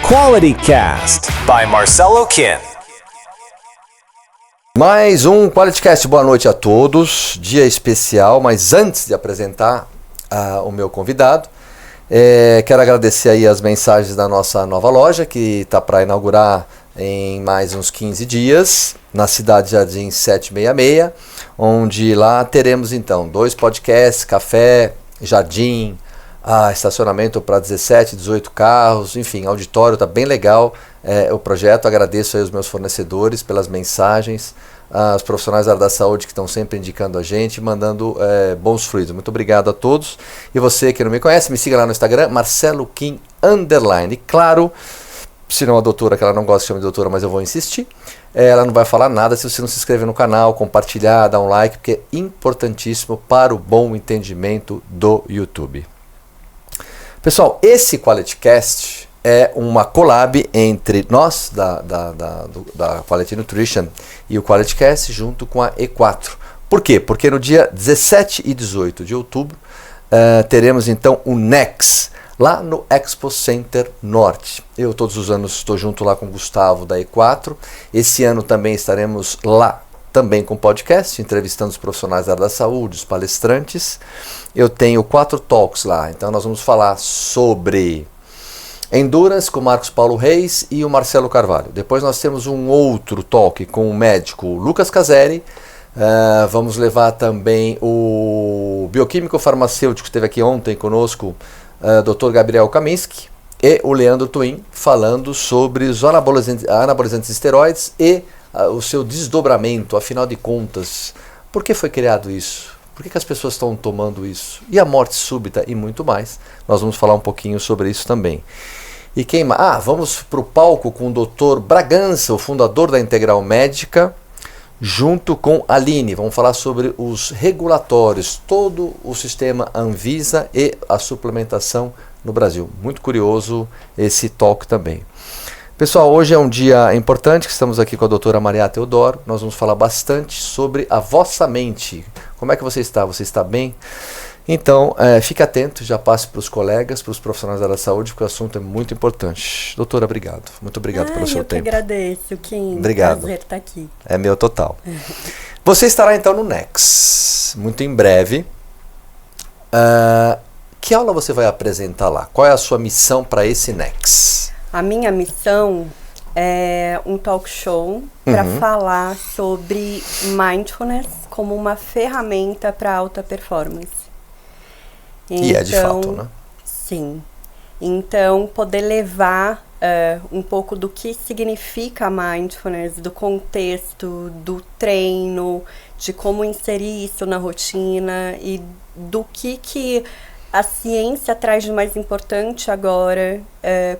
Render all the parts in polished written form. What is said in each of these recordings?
Quality Cast by Marcelo Kim. Mais um Quality Cast, boa noite a todos, dia especial, mas antes de apresentar o meu convidado, quero agradecer aí as mensagens da nossa nova loja, que está para inaugurar em mais uns 15 dias, na Cidade Jardim 766, onde lá teremos então 2 podcasts, café, jardim, estacionamento para 17, 18 carros, enfim, auditório, está bem legal o projeto. Agradeço aí os meus fornecedores pelas mensagens, os profissionais da área da saúde que estão sempre indicando a gente, mandando bons fluidos. Muito obrigado a todos. E você que não me conhece, me siga lá no Instagram, Marcelo Kim _. E claro, se não a doutora, que ela não gosta de chamar de doutora, mas eu vou insistir, ela não vai falar nada se você não se inscrever no canal, compartilhar, dar um like, porque é importantíssimo para o bom entendimento do YouTube. Pessoal, esse Quality Cast é uma collab entre nós, da Quality Nutrition, e o Quality Cast junto com a E4. Por quê? Porque no dia 17 e 18 de outubro teremos então o NEX, lá no Expo Center Norte. Eu todos os anos estou junto lá com o Gustavo da E4. Esse ano também estaremos lá, também com podcast, entrevistando os profissionais da área da saúde, os palestrantes. Eu tenho 4 talks lá, então nós vamos falar sobre Endurance com o Marcos Paulo Reis e o Marcelo Carvalho. Depois nós temos um outro talk com o médico Lucas Caseri. Vamos levar também o bioquímico farmacêutico que esteve aqui ontem conosco, Dr. Gabriel Kaminski, e o Leandro Twin, falando sobre os anabolizantes esteroides e o seu desdobramento. Afinal de contas, por que foi criado isso? Por que as pessoas estão tomando isso? E a morte súbita e muito mais. Nós vamos falar um pouquinho sobre isso também. E quem mais? Vamos para o palco com o Dr. Bragança, o fundador da Integral Médica, junto com a Aline. Vamos falar sobre os regulatórios, todo o sistema Anvisa e a suplementação no Brasil. Muito curioso esse talk também. Pessoal, hoje é um dia importante, que estamos aqui com a doutora Maria Teodoro. Nós vamos falar bastante sobre a vossa mente. Como é que você está? Você está bem? Então, fique atento, já passe para os colegas, para os profissionais da área da saúde, porque o assunto é muito importante. Doutora, obrigado. Muito obrigado pelo seu tempo. Eu que agradeço, Kim. Obrigado. Prazer estar aqui. É meu total. Você estará então no NEX, muito em breve. Que aula você vai apresentar lá? Qual é a sua missão para esse NEX? A minha missão é um talk show para falar sobre mindfulness como uma ferramenta para alta performance. Então, E é de fato, né? Sim. Então, poder levar um pouco do que significa mindfulness, do contexto, do treino, de como inserir isso na rotina e do que a ciência traz de mais importante agora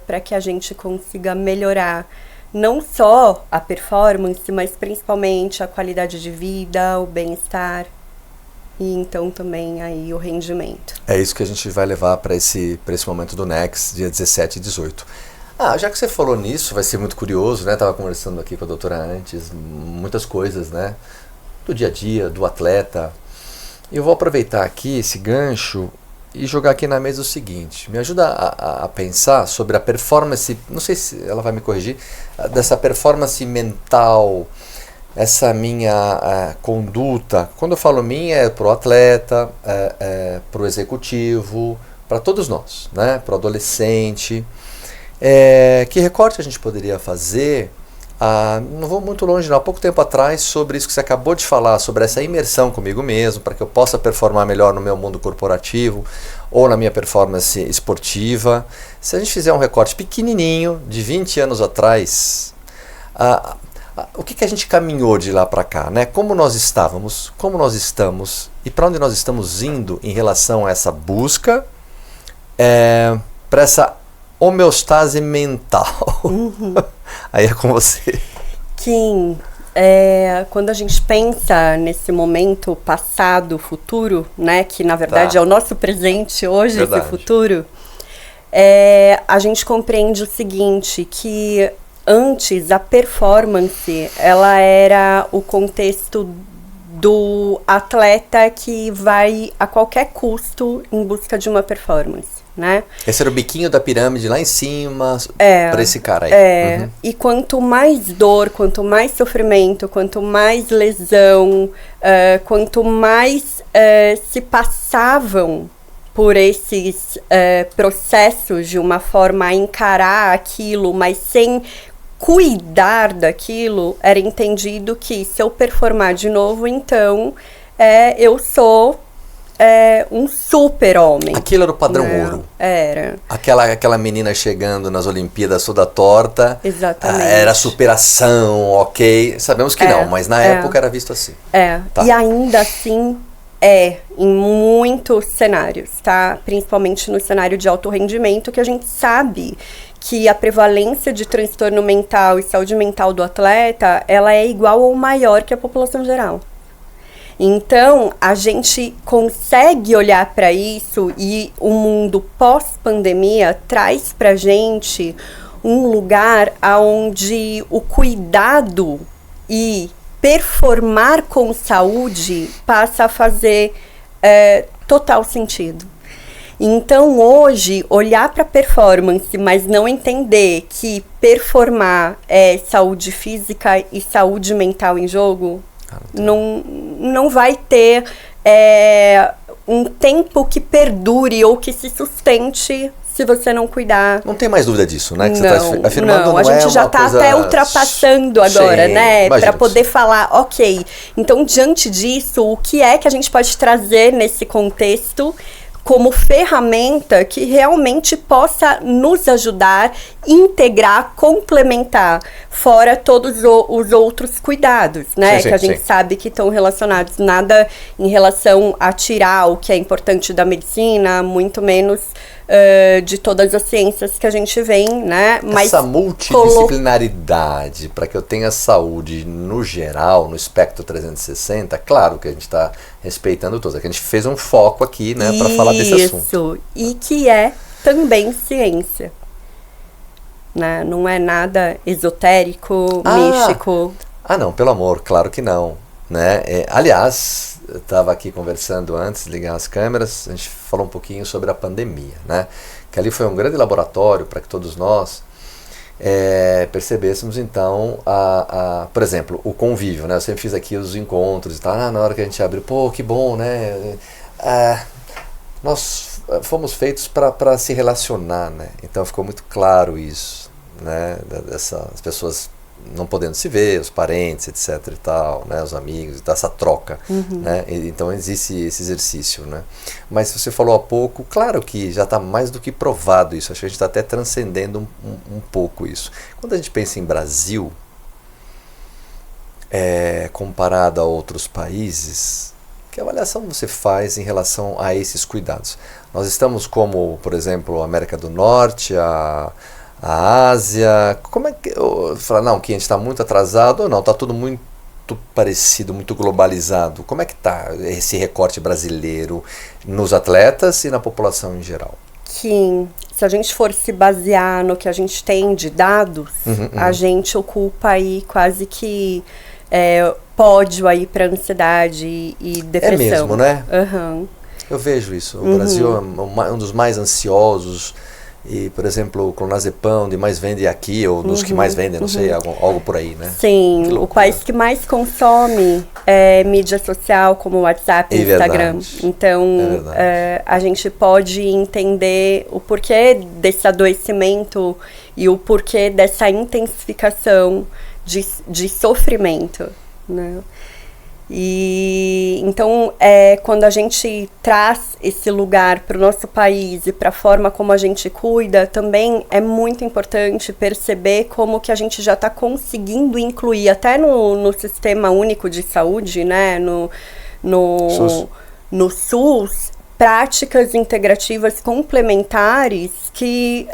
para que a gente consiga melhorar não só a performance, mas principalmente a qualidade de vida, o bem-estar e então também aí o rendimento. É isso que a gente vai levar para esse momento do NEX, dia 17 e 18. Já que você falou nisso, vai ser muito curioso, né? Estava conversando aqui com a doutora antes, muitas coisas, né? Do dia a dia, do atleta. E eu vou aproveitar aqui esse gancho e jogar aqui na mesa o seguinte. Me ajuda a pensar sobre a performance, não sei se ela vai me corrigir, dessa performance mental, essa minha conduta. Quando eu falo minha, é para o atleta, para o executivo, para todos nós, né? Para o adolescente. Que recorte a gente poderia fazer? Não vou muito longe, não. Há pouco tempo atrás, sobre isso que você acabou de falar, sobre essa imersão comigo mesmo, para que eu possa performar melhor no meu mundo corporativo ou na minha performance esportiva. Se a gente fizer um recorte pequenininho, de 20 anos atrás, o que a gente caminhou de lá para cá, né? Como nós estávamos, como nós estamos e para onde nós estamos indo em relação a essa busca, para essa homeostase mental. Aí é com você. Kim, quando a gente pensa nesse momento passado, futuro, né, que na verdade é o nosso presente hoje, Verdade. esse futuro, a gente compreende o seguinte, que antes a performance, ela era o contexto do atleta que vai a qualquer custo em busca de uma performance. né? Esse era o biquinho da pirâmide lá em cima, para esse cara aí. E quanto mais dor, quanto mais sofrimento, quanto mais lesão, quanto mais se passavam por esses processos de uma forma a encarar aquilo, mas sem cuidar daquilo, era entendido que se eu performar de novo, então eu sou um super-homem. Aquilo era o padrão ouro. Era. Aquela menina chegando nas Olimpíadas toda torta. Exatamente. Era superação, ok. Sabemos que não, mas na época era visto assim. Tá. E ainda assim em muitos cenários, tá? Principalmente no cenário de alto rendimento, que a gente sabe que a prevalência de transtorno mental e saúde mental do atleta, ela é igual ou maior que a população geral. Então, a gente consegue olhar para isso, e o mundo pós-pandemia traz pra gente um lugar onde o cuidado e performar com saúde passa a fazer total sentido. Então, hoje, olhar para performance, mas não entender que performar é saúde física e saúde mental em jogo, não vai ter um tempo que perdure ou que se sustente se você não cuidar. Não tem mais dúvida disso, né? Que você está afirmando. A gente já está até ultrapassando agora, né? Para poder falar, ok, então diante disso, o que é que a gente pode trazer nesse contexto como ferramenta que realmente possa nos ajudar, integrar, complementar, fora todos os outros cuidados, né? Que a gente sabe que estão relacionados, nada em relação a tirar o que é importante da medicina, muito menos de todas as ciências que a gente vem, né? Mas essa multidisciplinaridade para que eu tenha saúde no geral, no espectro 360, claro que a gente está respeitando todos. É que a gente fez um foco aqui, né, para falar desse assunto. Isso, e que é também ciência. Né? Não é nada esotérico, místico. Não, pelo amor, claro que não. Né? Aliás, eu estava aqui conversando antes de ligar as câmeras, a gente falou um pouquinho sobre a pandemia, né? Que ali foi um grande laboratório para que todos nós percebêssemos então, por exemplo, o convívio, né? Eu sempre fiz aqui os encontros e tal, na hora que a gente abriu, pô, que bom, né? Nós fomos feitos para se relacionar, né? Então ficou muito claro isso, né? As pessoas não podendo se ver, os parentes, etc e tal, né, os amigos, essa troca, né, então existe esse exercício, né, mas você falou há pouco, claro que já está mais do que provado isso, acho que a gente está até transcendendo um pouco isso. Quando a gente pensa em Brasil, comparado a outros países, que avaliação você faz em relação a esses cuidados? Nós estamos como, por exemplo, a América do Norte, a Ásia, como é que falar, não, que a gente está muito atrasado ou não, está tudo muito parecido, muito globalizado? Como é que está esse recorte brasileiro nos atletas e na população em geral? Sim, se a gente for se basear no que a gente tem de dados, a gente ocupa aí quase que pódio aí para ansiedade e depressão. É mesmo, né? Eu vejo isso, o Brasil é um dos mais ansiosos. E, por exemplo, o clonazepam, onde mais vende aqui, ou dos que mais vendem, não sei, algo por aí, né? Sim, o país que mais consome mídia social, como o WhatsApp e Instagram. Verdade. Então, a gente pode entender o porquê desse adoecimento e o porquê dessa intensificação de sofrimento, né? E então, quando a gente traz esse lugar para o nosso país e para a forma como a gente cuida, também é muito importante perceber como que a gente já está conseguindo incluir até no Sistema Único de Saúde, né, no SUS, práticas integrativas complementares que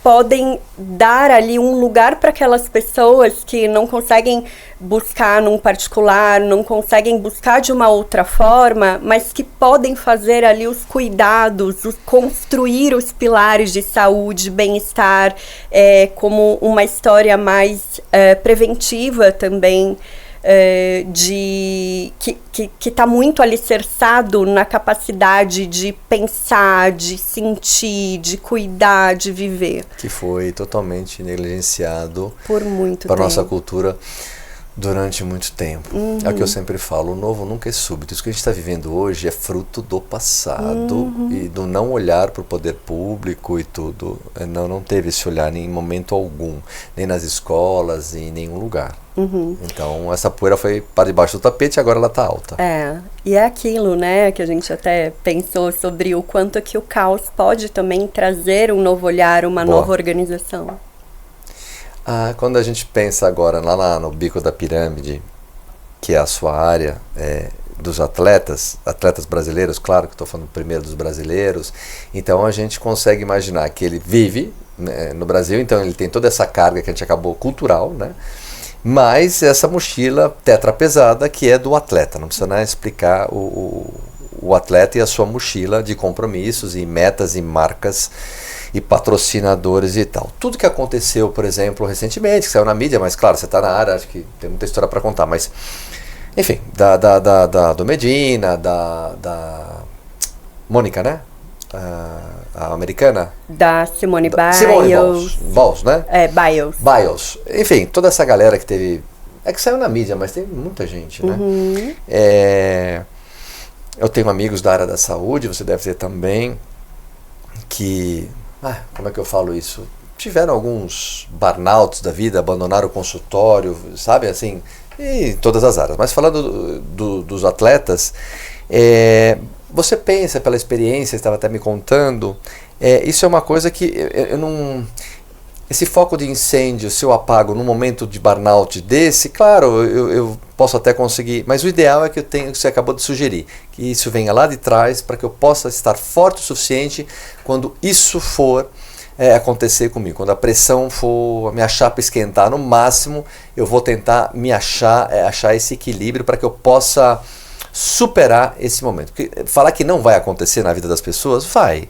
podem dar ali um lugar para aquelas pessoas que não conseguem buscar num particular, não conseguem buscar de uma outra forma, mas que podem fazer ali os cuidados, construir os pilares de saúde, bem-estar, como uma história mais preventiva também, que está muito alicerçado na capacidade de pensar, de sentir, de cuidar, de viver. Que foi totalmente negligenciado por muito para tempo. Nossa cultura durante muito tempo. É o que eu sempre falo, o novo nunca é súbito. Isso que a gente está vivendo hoje é fruto do passado e do não olhar para o poder público e tudo. Não teve esse olhar em momento algum, nem nas escolas, em nenhum lugar. Então essa poeira foi para debaixo do tapete e agora ela está alta. E é aquilo, né, que a gente até pensou sobre o quanto que o caos pode também trazer um novo olhar, uma nova organização. Quando a gente pensa agora lá no bico da pirâmide, que é a sua área dos atletas brasileiros, claro que estou falando primeiro dos brasileiros, então a gente consegue imaginar que ele vive, né, no Brasil, então ele tem toda essa carga que a gente acabou cultural, né? Mas essa mochila tetrapesada que é do atleta, não precisa explicar o atleta e a sua mochila de compromissos e metas e marcas e patrocinadores e tal. Tudo que aconteceu, por exemplo, recentemente, que saiu na mídia, mas claro, você está na área, acho que tem muita história para contar, mas enfim, do Medina, da Mônica, né? A americana? Da Simone Biles. Simone Biles, né? Biles. Enfim, toda essa galera que teve... É que saiu na mídia, mas tem muita gente, né? Eu tenho amigos da área da saúde, você deve ter também, que... como é que eu falo isso? Tiveram alguns burnouts da vida, abandonaram o consultório, sabe, assim, em todas as áreas. Mas falando dos atletas, você pensa pela experiência, estava até me contando, isso é uma coisa que eu não... Esse foco de incêndio, se eu apago num momento de burnout desse, claro, eu posso até conseguir, mas o ideal é que eu tenha, que você acabou de sugerir, que isso venha lá de trás para que eu possa estar forte o suficiente quando isso for acontecer comigo. Quando a pressão for, minha chapa esquentar no máximo, eu vou tentar me achar esse equilíbrio para que eu possa superar esse momento. Porque falar que não vai acontecer na vida das pessoas, vai.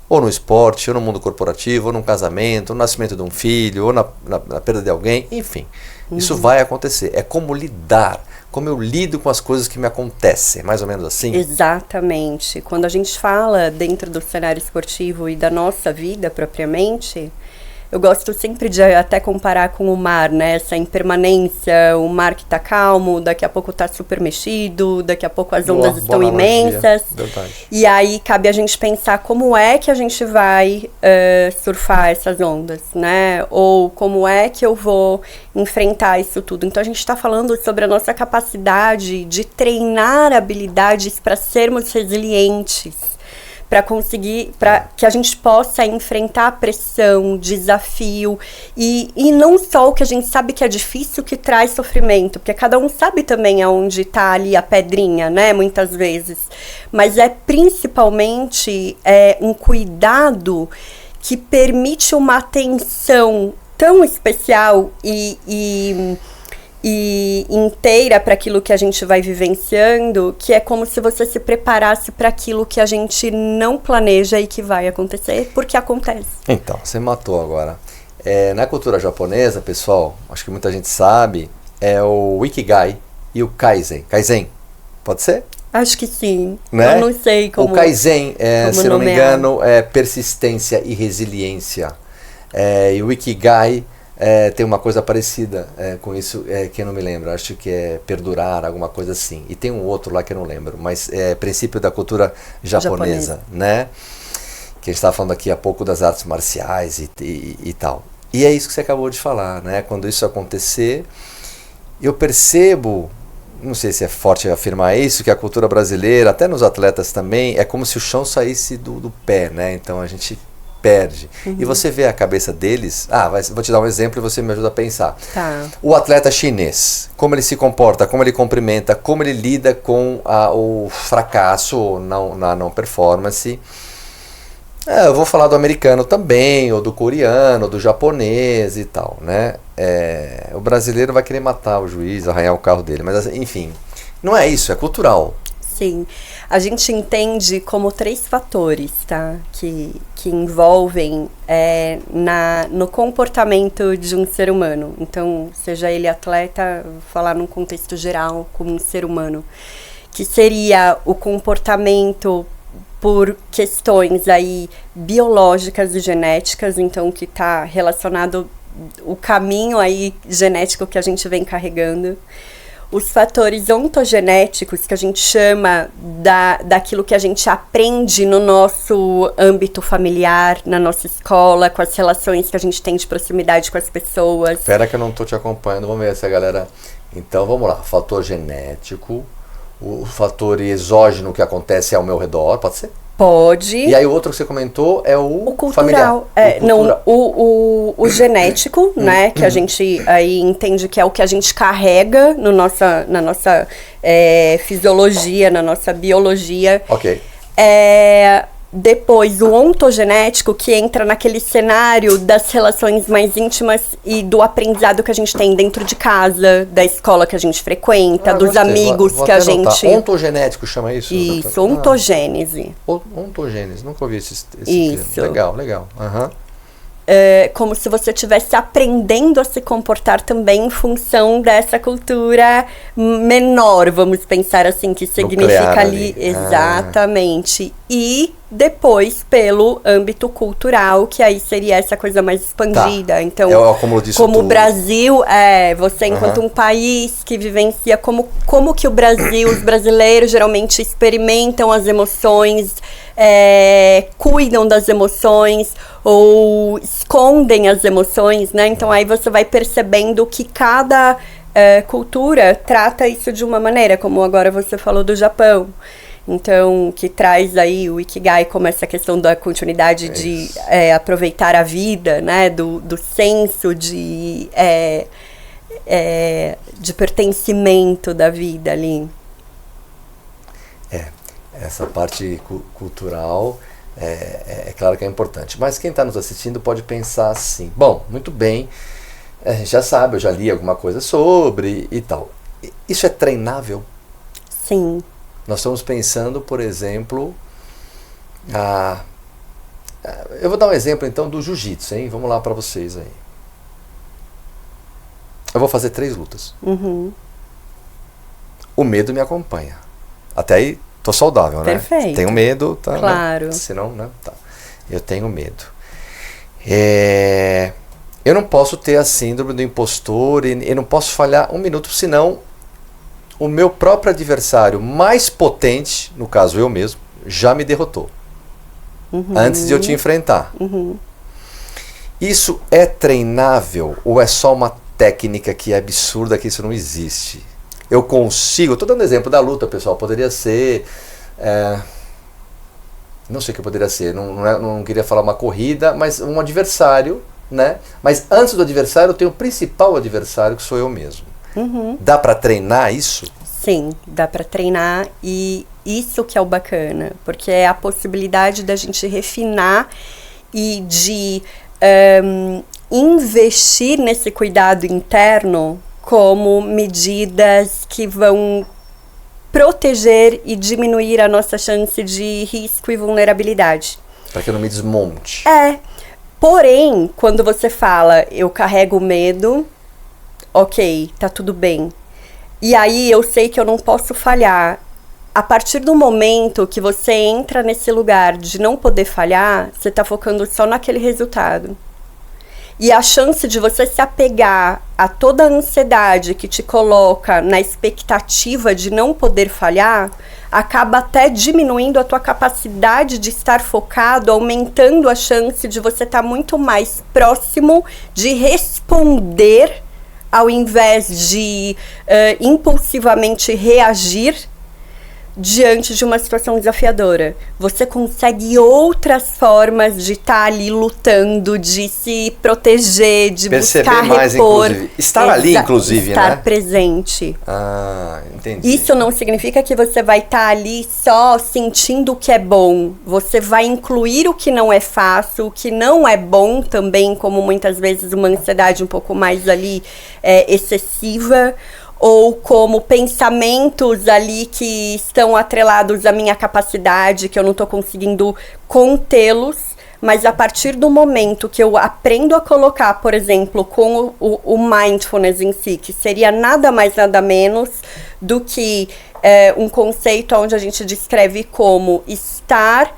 Ou no esporte, ou no mundo corporativo, ou num casamento, ou no nascimento de um filho, ou na perda de alguém, enfim. Isso vai acontecer. É como lidar, como eu lido com as coisas que me acontecem, mais ou menos assim? Exatamente. Quando a gente fala dentro do cenário esportivo e da nossa vida propriamente, eu gosto sempre de até comparar com o mar, né? Essa impermanência, o mar que tá calmo, daqui a pouco tá super mexido, daqui a pouco as ondas estão imensas. Verdade. E aí cabe a gente pensar como é que a gente vai surfar essas ondas, né? Ou como é que eu vou enfrentar isso tudo. Então a gente está falando sobre a nossa capacidade de treinar habilidades para sermos resilientes, para conseguir, para que a gente possa enfrentar a pressão, desafio, e não só o que a gente sabe que é difícil que traz sofrimento, porque cada um sabe também aonde está ali a pedrinha, né, muitas vezes, mas é principalmente um cuidado que permite uma atenção tão especial e inteira para aquilo que a gente vai vivenciando, que é como se você se preparasse para aquilo que a gente não planeja e que vai acontecer, porque acontece. Então, você matou agora. Na cultura japonesa, pessoal, acho que muita gente sabe, é o Ikigai e o Kaizen. Kaizen, pode ser? Acho que sim, né? Eu não sei como. O Kaizen, como se não me nomear. engano, é persistência e resiliência. E o Ikigai tem uma coisa parecida com isso, que eu não me lembro, acho que é perdurar, alguma coisa assim. E tem um outro lá que eu não lembro, mas é princípio da cultura japonesa, né? Que a gente estava falando aqui há pouco das artes marciais e tal. E é isso que você acabou de falar, né? Quando isso acontecer, eu percebo, não sei se é forte afirmar isso, que a cultura brasileira, até nos atletas também, é como se o chão saísse do pé, né? Então a gente perde. E você vê a cabeça deles, vou te dar um exemplo e você me ajuda a pensar. Tá. O atleta chinês, como ele se comporta, como ele cumprimenta, como ele lida com o fracasso na não performance. Eu vou falar do americano também, ou do coreano, ou do japonês e tal, né? O brasileiro vai querer matar o juiz, arranhar o carro dele, mas enfim, não é isso, é cultural. Sim, a gente entende como 3 fatores, tá? Que envolvem no comportamento de um ser humano. Então, seja ele atleta, vou falar num contexto geral, como um ser humano. Que seria o comportamento por questões aí biológicas e genéticas, então que está relacionado o caminho aí genético que a gente vem carregando. Os fatores ontogenéticos, que a gente chama daquilo que a gente aprende no nosso âmbito familiar, na nossa escola, com as relações que a gente tem de proximidade com as pessoas. Espera que eu não estou te acompanhando, vamos ver essa galera. Então vamos lá, fator genético, o fator exógeno que acontece ao meu redor, pode ser? Pode. E aí o outro que você comentou é o cultural. Familiar. Não, o genético, né? Que a gente aí entende que é o que a gente carrega na nossa fisiologia, na nossa biologia. Ok. Depois, o ontogenético, que entra naquele cenário das relações mais íntimas e do aprendizado que a gente tem dentro de casa, da escola que a gente frequenta, dos gostei. Amigos vou que a anotar. gente... Ontogenético chama isso? Isso, ontogênese. Ontogênese, nunca ouvi esse Isso. termo. Legal. Uhum. Como se você estivesse aprendendo a se comportar também em função dessa cultura menor, vamos pensar assim, que significa ali. Exatamente. E depois pelo âmbito cultural, que aí seria essa coisa mais expandida. Tá. Então, É o acúmulo disso como tudo. o Brasil, você enquanto um país que vivencia, como que o Brasil, os brasileiros geralmente experimentam as emoções, cuidam das emoções ou escondem as emoções, né? Então aí você vai percebendo que cada cultura trata isso de uma maneira, como agora você falou do Japão. Então, que traz aí o Ikigai como essa questão da continuidade de aproveitar a vida, né? Do senso de pertencimento da vida ali. Essa parte cultural é claro que é importante. Mas quem está nos assistindo pode pensar assim, bom, muito bem, a gente já sabe, eu já li alguma coisa sobre e tal. Isso é treinável? Sim. Nós estamos pensando, por exemplo, eu vou dar um exemplo então do jiu-jitsu, hein? Vamos lá para vocês aí. Eu vou fazer 3 lutas. Uhum. O medo me acompanha. Até aí, tô saudável, né? Perfeito. Tenho medo, tá? Claro. Né? Senão, né? Tá. Eu tenho medo. Eu não posso ter a síndrome do impostor, eu não posso falhar um minuto, senão o meu próprio adversário mais potente, no caso eu mesmo, já me derrotou. Uhum. Antes de eu te enfrentar. Uhum. Isso é treinável ou é só uma técnica que é absurda, que isso não existe? Eu consigo, estou dando exemplo da luta, pessoal, poderia ser, não sei o que poderia ser, não queria falar uma corrida, mas um adversário, né? Mas antes do adversário eu tenho o principal adversário, que sou eu mesmo. Uhum. Dá para treinar isso? Sim, dá para treinar, e isso que é o bacana, porque é a possibilidade da gente refinar e de investir nesse cuidado interno como medidas que vão proteger e diminuir a nossa chance de risco e vulnerabilidade. Para que eu não me desmonte. Porém, quando você fala, eu carrego medo, ok, tá tudo bem. E aí eu sei que eu não posso falhar. A partir do momento que você entra nesse lugar de não poder falhar, você tá focando só naquele resultado. E a chance de você se apegar a toda a ansiedade que te coloca na expectativa de não poder falhar, acaba até diminuindo a tua capacidade de estar focado, aumentando a chance de você estar muito mais próximo de responder, ao invés de impulsivamente reagir diante de uma situação desafiadora. Você consegue outras formas de estar ali lutando, de se proteger, de perceber buscar mais, repor. inclusive. Estar ali, inclusive, estar né? presente. Entendi. Isso não significa que você vai estar ali só sentindo o que é bom. Você vai incluir o que não é fácil, o que não é bom também, como muitas vezes uma ansiedade um pouco mais ali excessiva, ou como pensamentos ali que estão atrelados à minha capacidade, que eu não estou conseguindo contê-los, mas a partir do momento que eu aprendo a colocar, por exemplo, com o mindfulness em si, que seria nada mais, nada menos do que um conceito onde a gente descreve como estar,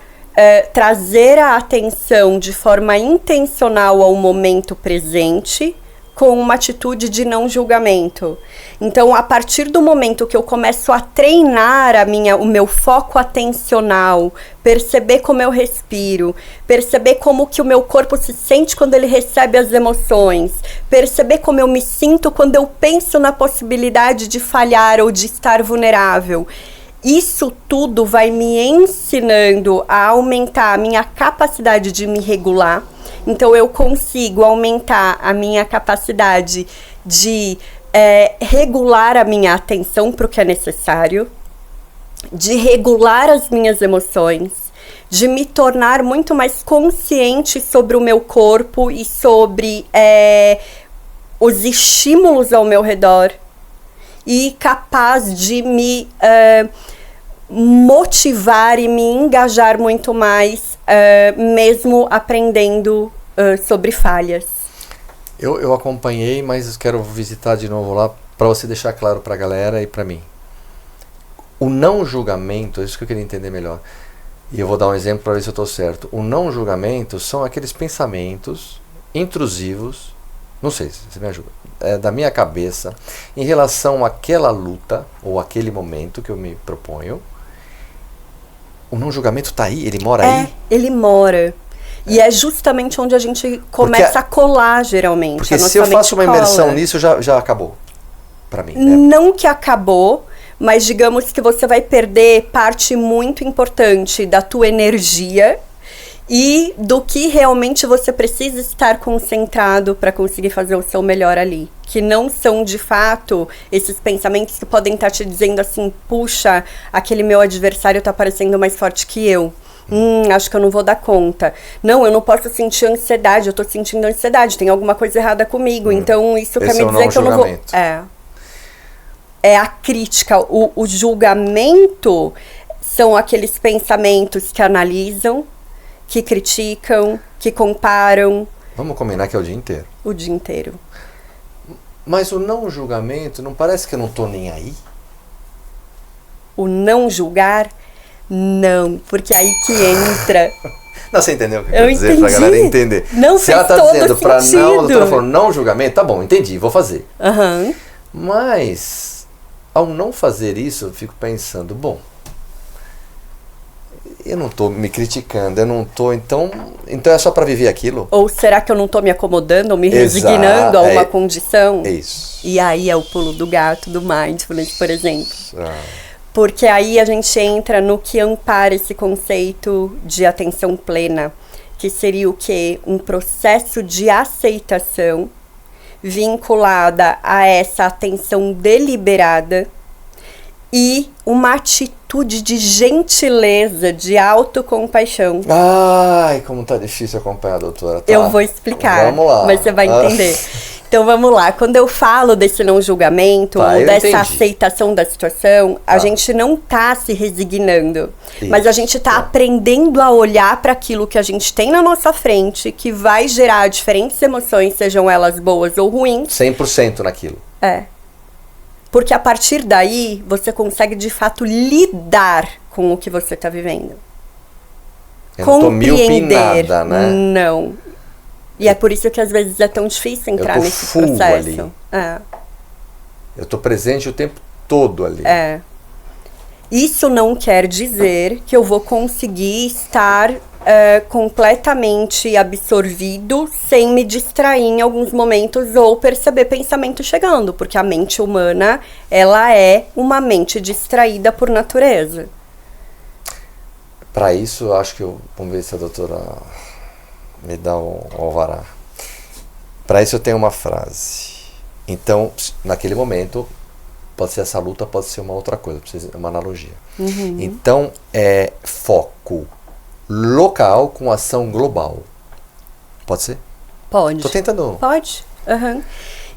trazer a atenção de forma intencional ao momento presente, com uma atitude de não julgamento. Então, a partir do momento que eu começo a treinar o meu foco atencional, perceber como eu respiro, perceber como que o meu corpo se sente quando ele recebe as emoções, perceber como eu me sinto quando eu penso na possibilidade de falhar ou de estar vulnerável. Isso tudo vai me ensinando a aumentar a minha capacidade de me regular. Então, eu consigo aumentar a minha capacidade de regular a minha atenção para o que é necessário, de regular as minhas emoções, de me tornar muito mais consciente sobre o meu corpo e sobre os estímulos ao meu redor e capaz de me motivar e me engajar muito mais, mesmo aprendendo sobre falhas. Eu acompanhei, mas quero visitar de novo lá para você deixar claro para a galera e para mim. O não julgamento, é isso que eu queria entender melhor. E eu vou dar um exemplo para ver se eu estou certo. O não julgamento são aqueles pensamentos intrusivos, não sei se você me ajuda, da minha cabeça em relação àquela luta ou aquele momento que eu me proponho. O não julgamento está aí, ele mora aí? Ele mora. E é justamente onde a gente começa a colar, geralmente. Porque se eu faço uma imersão nisso, já acabou para mim. Não que acabou, mas digamos que você vai perder parte muito importante da tua energia e do que realmente você precisa estar concentrado para conseguir fazer o seu melhor ali. Que não são, de fato, esses pensamentos que podem estar te dizendo assim, puxa, aquele meu adversário está parecendo mais forte que eu. Acho que eu não vou dar conta. Não, eu não posso sentir ansiedade, eu tô sentindo ansiedade, tem alguma coisa errada comigo. Então, isso quer me dizer que eu não vou... É a crítica. O julgamento são aqueles pensamentos que analisam, que criticam, que comparam. Vamos combinar que é o dia inteiro. O dia inteiro. Mas o não julgamento, não parece que eu não tô nem aí? O não julgar... Não, porque aí que entra. Não, você entendeu o que eu quero dizer pra galera entender? Não, se ela tá dizendo pra não, a doutora falou não julgamento, tá bom, entendi, vou fazer. Mas, ao não fazer isso, eu fico pensando, bom, eu não tô me criticando, eu não tô, então é só pra viver aquilo? Ou será que eu não tô me acomodando ou me resignando a uma condição? É isso. E aí é o pulo do gato do mindfulness, por exemplo. Porque aí a gente entra no que ampara esse conceito de atenção plena, que seria o quê? Um processo de aceitação vinculada a essa atenção deliberada e uma atitude de gentileza, de autocompaixão. Ai, como tá difícil acompanhar, doutora. Tá. Eu vou explicar, vamos lá. Mas você vai entender. Então vamos lá, quando eu falo desse não julgamento, ou dessa aceitação da situação, a gente não tá se resignando, mas a gente tá aprendendo a olhar para aquilo que a gente tem na nossa frente, que vai gerar diferentes emoções, sejam elas boas ou ruins. 100% naquilo. Porque a partir daí, você consegue de fato lidar com o que você tá vivendo. Eu não tô miopinada, né? Não. E é por isso que às vezes é tão difícil entrar nesse processo. Ali. Eu tô presente o tempo todo ali. Isso não quer dizer que eu vou conseguir estar completamente absorvido sem me distrair em alguns momentos ou perceber pensamento chegando, porque a mente humana, ela é uma mente distraída por natureza. Para isso, eu acho que vamos ver se a doutora me dá um alvará. Para isso eu tenho uma frase. Então, naquele momento, pode ser essa luta, pode ser uma outra coisa, precisa uma analogia. Então, é foco local com ação global. Pode ser? Pode. Tô tentando. Pode.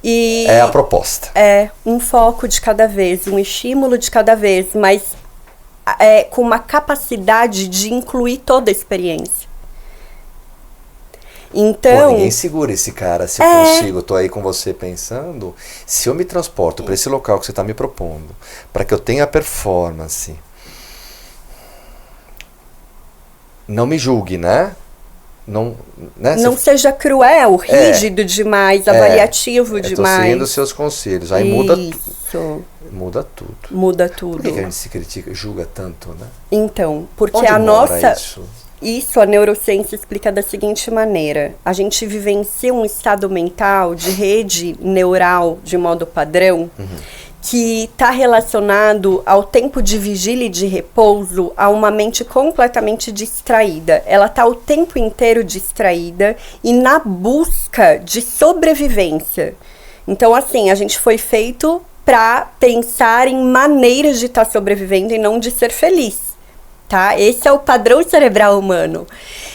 E É a proposta. é um foco de cada vez, um estímulo de cada vez, mas com uma capacidade de incluir toda a experiência. Então, Pô, ninguém segura esse cara. Se eu consigo, tô aí com você pensando, se eu me transporto para esse local que você está me propondo, para que eu tenha performance, não me julgue, né? Não, né? não seja cruel, rígido demais, avaliativo Tô demais. seguindo os seus conselhos. Aí muda tudo. Isso, Muda tudo. muda Por tudo. que a gente se critica, julga tanto, né? Então, porque Onde a mora nossa... isso? Isso a neurociência explica da seguinte maneira: a gente vivencia um estado mental de rede neural de modo padrão que está relacionado ao tempo de vigília e de repouso, a uma mente completamente distraída. Ela está o tempo inteiro distraída e na busca de sobrevivência. Então, assim, a gente foi feito para pensar em maneiras de estar sobrevivendo e não de ser feliz. Tá? Esse é o padrão cerebral humano.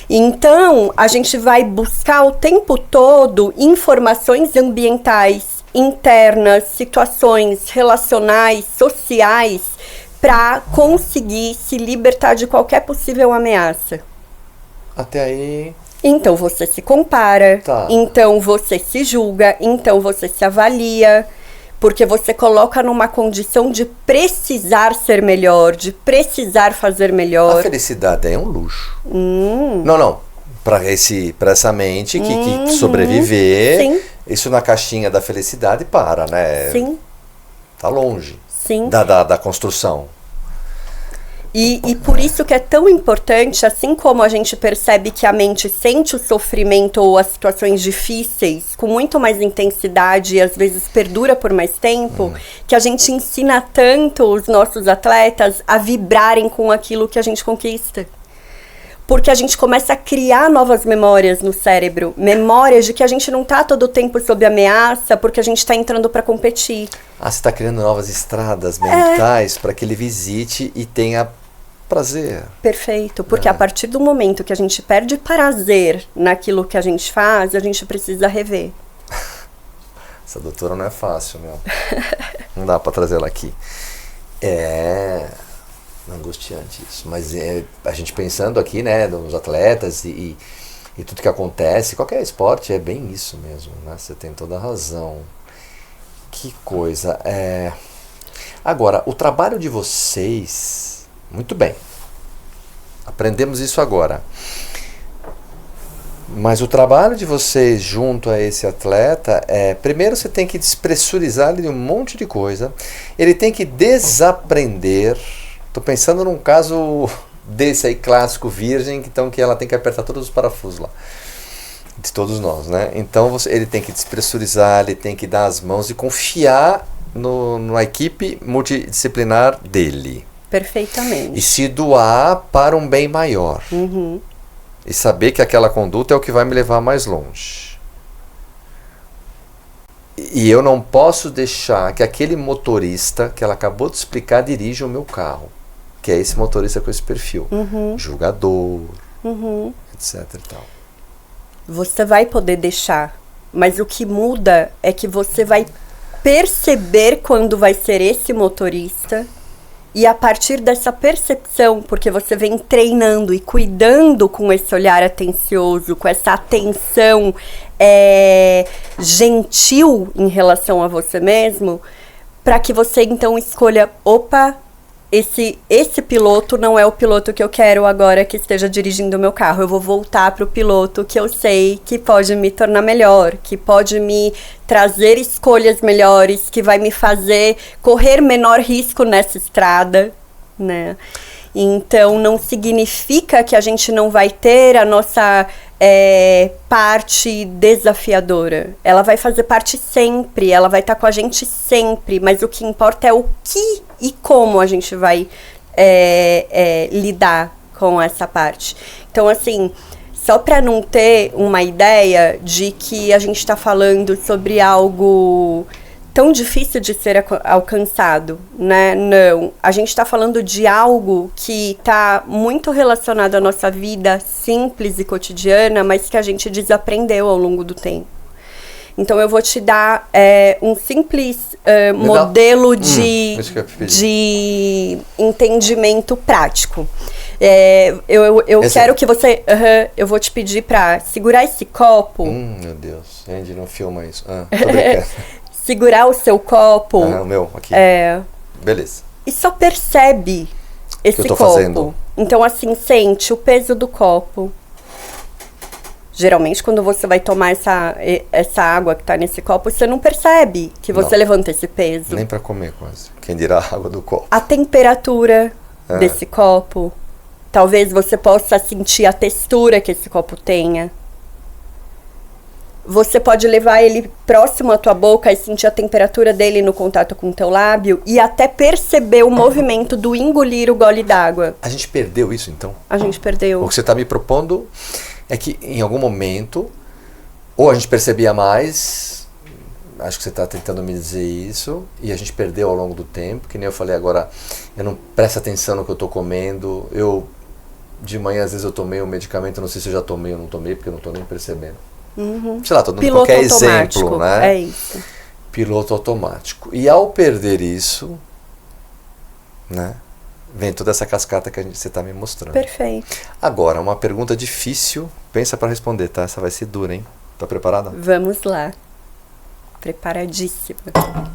Então, a gente vai buscar o tempo todo informações ambientais, internas, situações relacionais, sociais, para conseguir se libertar de qualquer possível ameaça. Até aí... Então, você se compara, Tá. então você se julga, então você se avalia, porque você coloca numa condição de precisar ser melhor, de precisar fazer A melhor. felicidade é um luxo. Não. Para essa mente que sobreviver, Sim. isso na caixinha da felicidade para, né? Sim, Tá longe sim. da construção. E por isso que é tão importante, assim como a gente percebe que a mente sente o sofrimento ou as situações difíceis com muito mais intensidade e às vezes perdura por mais tempo, que a gente ensina tanto os nossos atletas a vibrarem com aquilo que a gente conquista. Porque a gente começa a criar novas memórias no cérebro, memórias de que a gente não está todo o tempo sob ameaça porque a gente está entrando para competir. Ah, você está criando novas estradas mentais para que ele visite e tenha prazer. Perfeito, porque a partir do momento que a gente perde prazer naquilo que a gente faz, a gente precisa rever. Essa doutora não é fácil, meu. Não dá para trazer ela aqui. É angustiante isso. Mas a gente pensando aqui, né, nos atletas e tudo que acontece, qualquer esporte é bem isso mesmo, né? Você tem toda a razão. Que coisa. Agora, o trabalho de vocês... Muito bem, aprendemos isso agora. Mas o trabalho de vocês junto a esse atleta primeiro você tem que despressurizar ele de um monte de coisa. Ele tem que desaprender. Estou pensando num caso desse aí clássico, virgem, então que ela tem que apertar todos os parafusos lá. De todos nós, né? Então ele tem que despressurizar, ele tem que dar as mãos e confiar na equipe multidisciplinar dele. Perfeitamente. E se doar para um bem maior. E saber que aquela conduta é o que vai me levar mais longe. E eu não posso deixar que aquele motorista que ela acabou de explicar dirija o meu carro. Que é esse motorista com esse perfil. Julgador, etc e tal. Você vai poder deixar, mas o que muda é que você vai perceber quando vai ser esse motorista. E a partir dessa percepção, porque você vem treinando e cuidando com esse olhar atencioso, com essa atenção gentil em relação a você mesmo, para que você então escolha, opa, esse piloto não é o piloto que eu quero agora que esteja dirigindo o meu carro. Eu vou voltar para o piloto que eu sei que pode me tornar melhor, que pode me trazer escolhas melhores, que vai me fazer correr menor risco nessa estrada, né? Então, não significa que a gente não vai ter a nossa parte desafiadora. Ela vai fazer parte sempre, ela vai estar com a gente sempre, mas o que importa é o que e como a gente vai lidar com essa parte. Então, assim, só para não ter uma ideia de que a gente está falando sobre algo tão difícil de ser alcançado, né? Não. A gente está falando de algo que está muito relacionado à nossa vida simples e cotidiana, mas que a gente desaprendeu ao longo do tempo. Então eu vou te dar um simples modelo isso que eu ia pedir. de entendimento prático. Eu quero que você... eu vou te pedir para segurar esse copo. Meu Deus, Andy, não filma isso. Tô brincando. Segurar o seu copo. O meu, aqui. Beleza. E só percebe esse eu tô copo. fazendo? Então, assim, sente o peso do copo. Geralmente, quando você vai tomar essa água que tá nesse copo, você não percebe que você levanta esse peso. Nem pra comer, quase. Quem dirá a água do copo. A temperatura desse copo. Talvez você possa sentir a textura que esse copo tenha. Você pode levar ele próximo à tua boca e sentir a temperatura dele no contato com o teu lábio e até perceber o movimento do engolir o gole d'água. A gente perdeu isso, então? A gente perdeu. O que você está me propondo é que em algum momento, ou a gente percebia mais, acho que você está tentando me dizer isso, e a gente perdeu ao longo do tempo, que nem eu falei agora, eu não presto atenção no que eu estou comendo, de manhã às vezes eu tomei um medicamento, não sei se eu já tomei ou não tomei, porque eu não estou nem percebendo. Sei lá, tô dando Piloto qualquer automático, exemplo, né? É isso. Piloto automático. E ao perder isso, né, vem toda essa cascata que você está me mostrando. Perfeito. Agora, uma pergunta difícil, pensa para responder, tá? Essa vai ser dura, hein? Tá preparada? Vamos lá. Preparadíssima.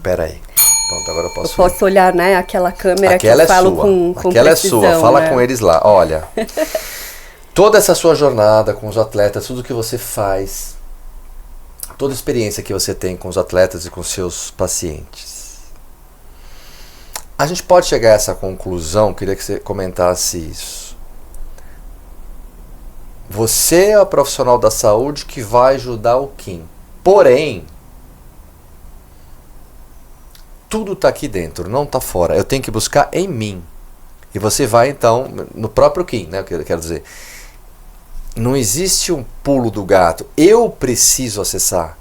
Pera aí. Pronto, agora eu posso... Eu posso olhar, né, aquela câmera aquela que eu falo sua. com Aquela precisão, é sua, fala né? com eles lá. Olha, toda essa sua jornada com os atletas, tudo que você faz, toda a experiência que você tem com os atletas e com seus pacientes, a gente pode chegar a essa conclusão, queria que você comentasse isso. Você é a profissional da saúde que vai ajudar o Kim. Porém, tudo está aqui dentro, não está fora. Eu tenho que buscar em mim. E você vai, então, no próprio Kim, né? Eu quero dizer, não existe um pulo do gato. Eu preciso acessar.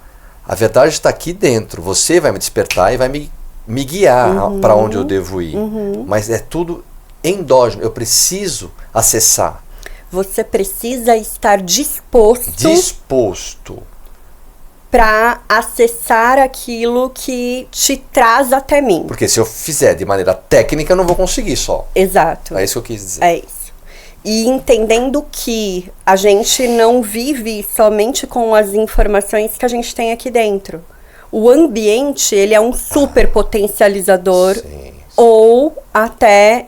A verdade está aqui dentro. Você vai me despertar e vai me guiar para onde eu devo ir. Mas é tudo endógeno. Eu preciso acessar. Você precisa estar disposto para acessar aquilo que te traz até mim. Porque se eu fizer de maneira técnica, eu não vou conseguir só. Exato. É isso que eu quis dizer. É isso. E entendendo que a gente não vive somente com as informações que a gente tem aqui dentro. O ambiente, ele é um super potencializador. Sim. Ou até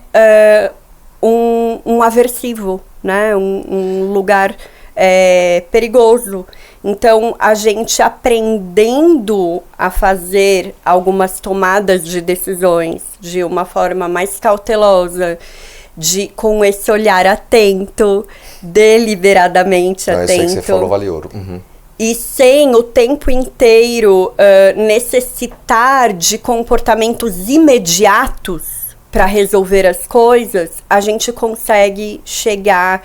um aversivo, né? Um lugar perigoso. Então, a gente aprendendo a fazer algumas tomadas de decisões de uma forma mais cautelosa, com esse olhar atento, deliberadamente atento. Isso aí que você falou vale ouro. E sem o tempo inteiro necessitar de comportamentos imediatos para resolver as coisas, a gente consegue chegar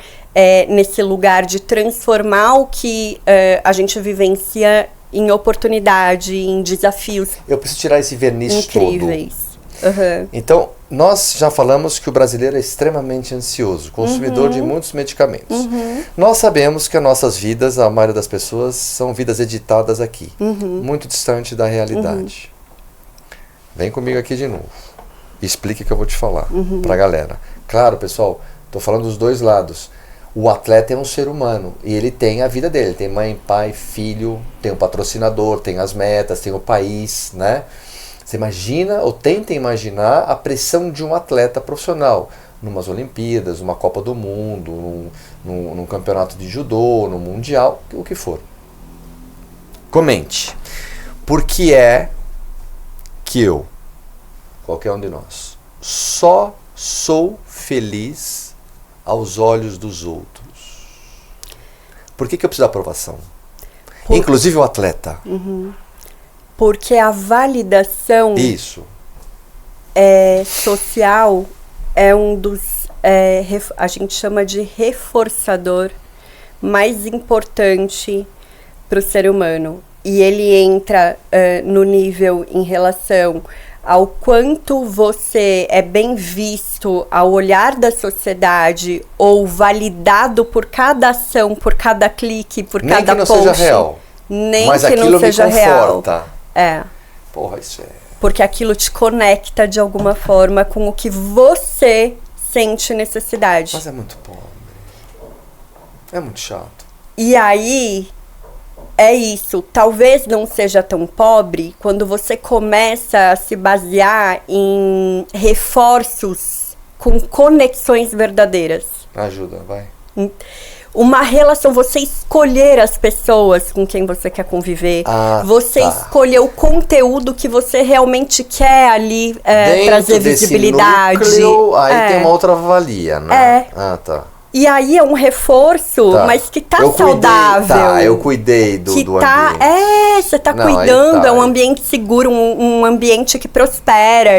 nesse lugar de transformar o que a gente vivencia em oportunidade, em desafios. Eu preciso tirar esse verniz incríveis. todo. Então, nós já falamos que o brasileiro é extremamente ansioso, consumidor de muitos medicamentos. Nós sabemos que as nossas vidas, a maioria das pessoas, são vidas editadas aqui, muito distante da realidade. Vem comigo aqui de novo. Explique o que eu vou te falar pra galera. Claro, pessoal, tô falando dos dois lados. O atleta é um ser humano e ele tem a vida dele. Tem mãe, pai, filho, tem o patrocinador, tem as metas, tem o país, né? Você imagina ou tenta imaginar a pressão de um atleta profissional numas Olimpíadas, numa Copa do Mundo, num campeonato de judô, no Mundial, o que for. Comente. Por que é que eu, qualquer um de nós, só sou feliz aos olhos dos outros? Por que eu preciso da aprovação? Inclusive o atleta. Porque a validação social é um dos, a gente chama de reforçador mais importante para o ser humano. E ele entra no nível em relação ao quanto você é bem visto ao olhar da sociedade ou validado por cada ação, por cada clique, por Nem cada que não post. seja real. nem Mas que não aquilo seja me real. conforta. É. Porra, isso é... Porque aquilo te conecta de alguma forma com o que você sente necessidade. Mas é muito pobre. É muito chato. E aí, é isso. Talvez não seja tão pobre quando você começa a se basear em reforços com conexões verdadeiras. Ajuda, vai. Uma relação, você escolher as pessoas com quem você quer conviver, você escolher o conteúdo que você realmente quer ali trazer visibilidade. Núcleo, aí tem uma outra valia, né? Tá. E aí é um reforço, mas que tá saudável. Eu cuidei do ambiente. Você tá cuidando, é um ambiente seguro, um ambiente que prospera,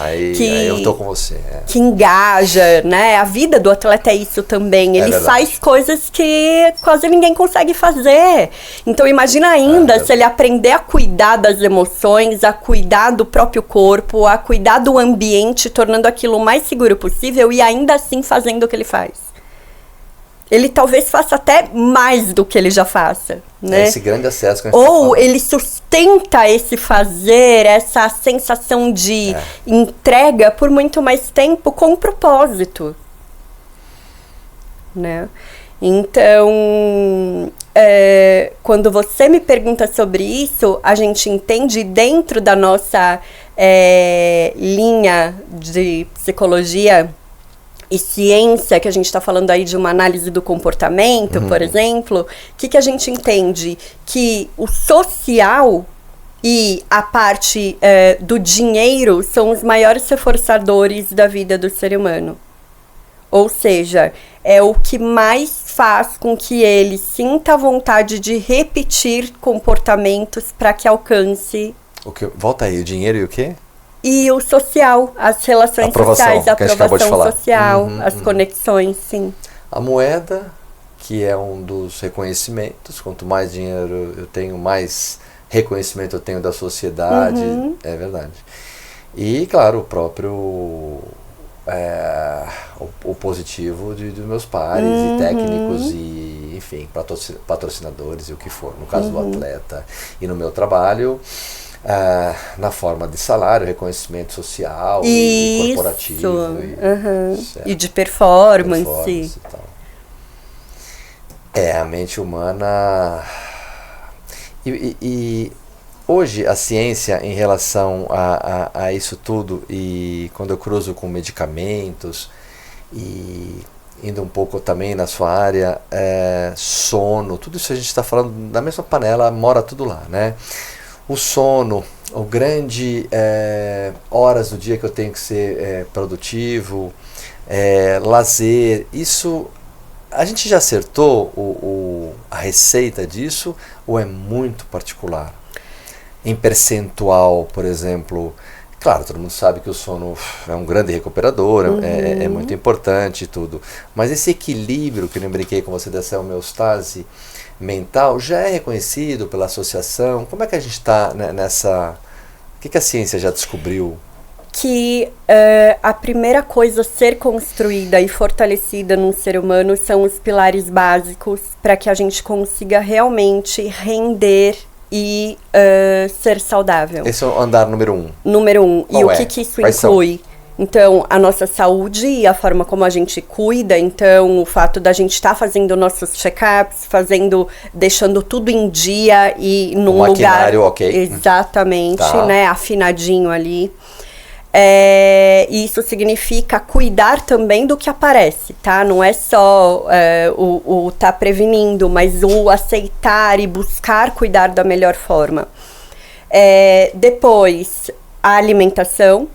aí eu tô com você. Que engaja, né? A vida do atleta é isso também. Ele faz coisas que quase ninguém consegue fazer. Então imagina ainda se ele aprender a cuidar das emoções, a cuidar do próprio corpo, a cuidar do ambiente, tornando aquilo o mais seguro possível e ainda assim fazendo o que ele faz. Ele talvez faça até mais do que ele já faça, né? Esse grande acesso que a gente Ou ele sustenta esse fazer, essa sensação de entrega por muito mais tempo com propósito, né? Então, quando você me pergunta sobre isso, a gente entende dentro da nossa linha de psicologia e ciência, que a gente está falando aí de uma análise do comportamento, por exemplo, o que a gente entende? Que o social e a parte do dinheiro são os maiores reforçadores da vida do ser humano. Ou seja, é o que mais faz com que ele sinta vontade de repetir comportamentos para que alcance... Volta aí, o dinheiro e o quê? E o social, as relações sociais, a aprovação social, as conexões, sim. A moeda, que é um dos reconhecimentos, quanto mais dinheiro eu tenho, mais reconhecimento eu tenho da sociedade, é verdade. E, claro, o próprio, o positivo dos meus pares e técnicos e, enfim, patrocinadores e o que for, no caso do atleta. E no meu trabalho... na forma de salário, reconhecimento social e corporativo. E de performance e tal. A mente humana... E hoje a ciência em relação a isso tudo, e quando eu cruzo com medicamentos e indo um pouco também na sua área, sono, tudo isso a gente está falando da mesma panela, mora tudo lá, né? O sono, o grande horas do dia que eu tenho que ser produtivo, lazer, isso a gente já acertou a receita disso ou é muito particular? Em percentual, por exemplo, claro, todo mundo sabe que o sono é um grande recuperador, é muito importante e tudo, mas esse equilíbrio que eu brinquei com você dessa homeostase mental já é reconhecido pela associação? Como é que a gente está nessa... O que a ciência já descobriu? Que a primeira coisa a ser construída e fortalecida num ser humano são os pilares básicos para que a gente consiga realmente render e ser saudável. Esse é o andar número 1. Número 1. E o que isso inclui? Então, a nossa saúde e a forma como a gente cuida, então o fato da gente estar fazendo nossos check-ups, deixando tudo em dia e num lugar exatamente, né, afinadinho ali. Isso significa cuidar também do que aparece, tá? Não é só o tá prevenindo, mas o aceitar e buscar cuidar da melhor forma. Depois, a alimentação,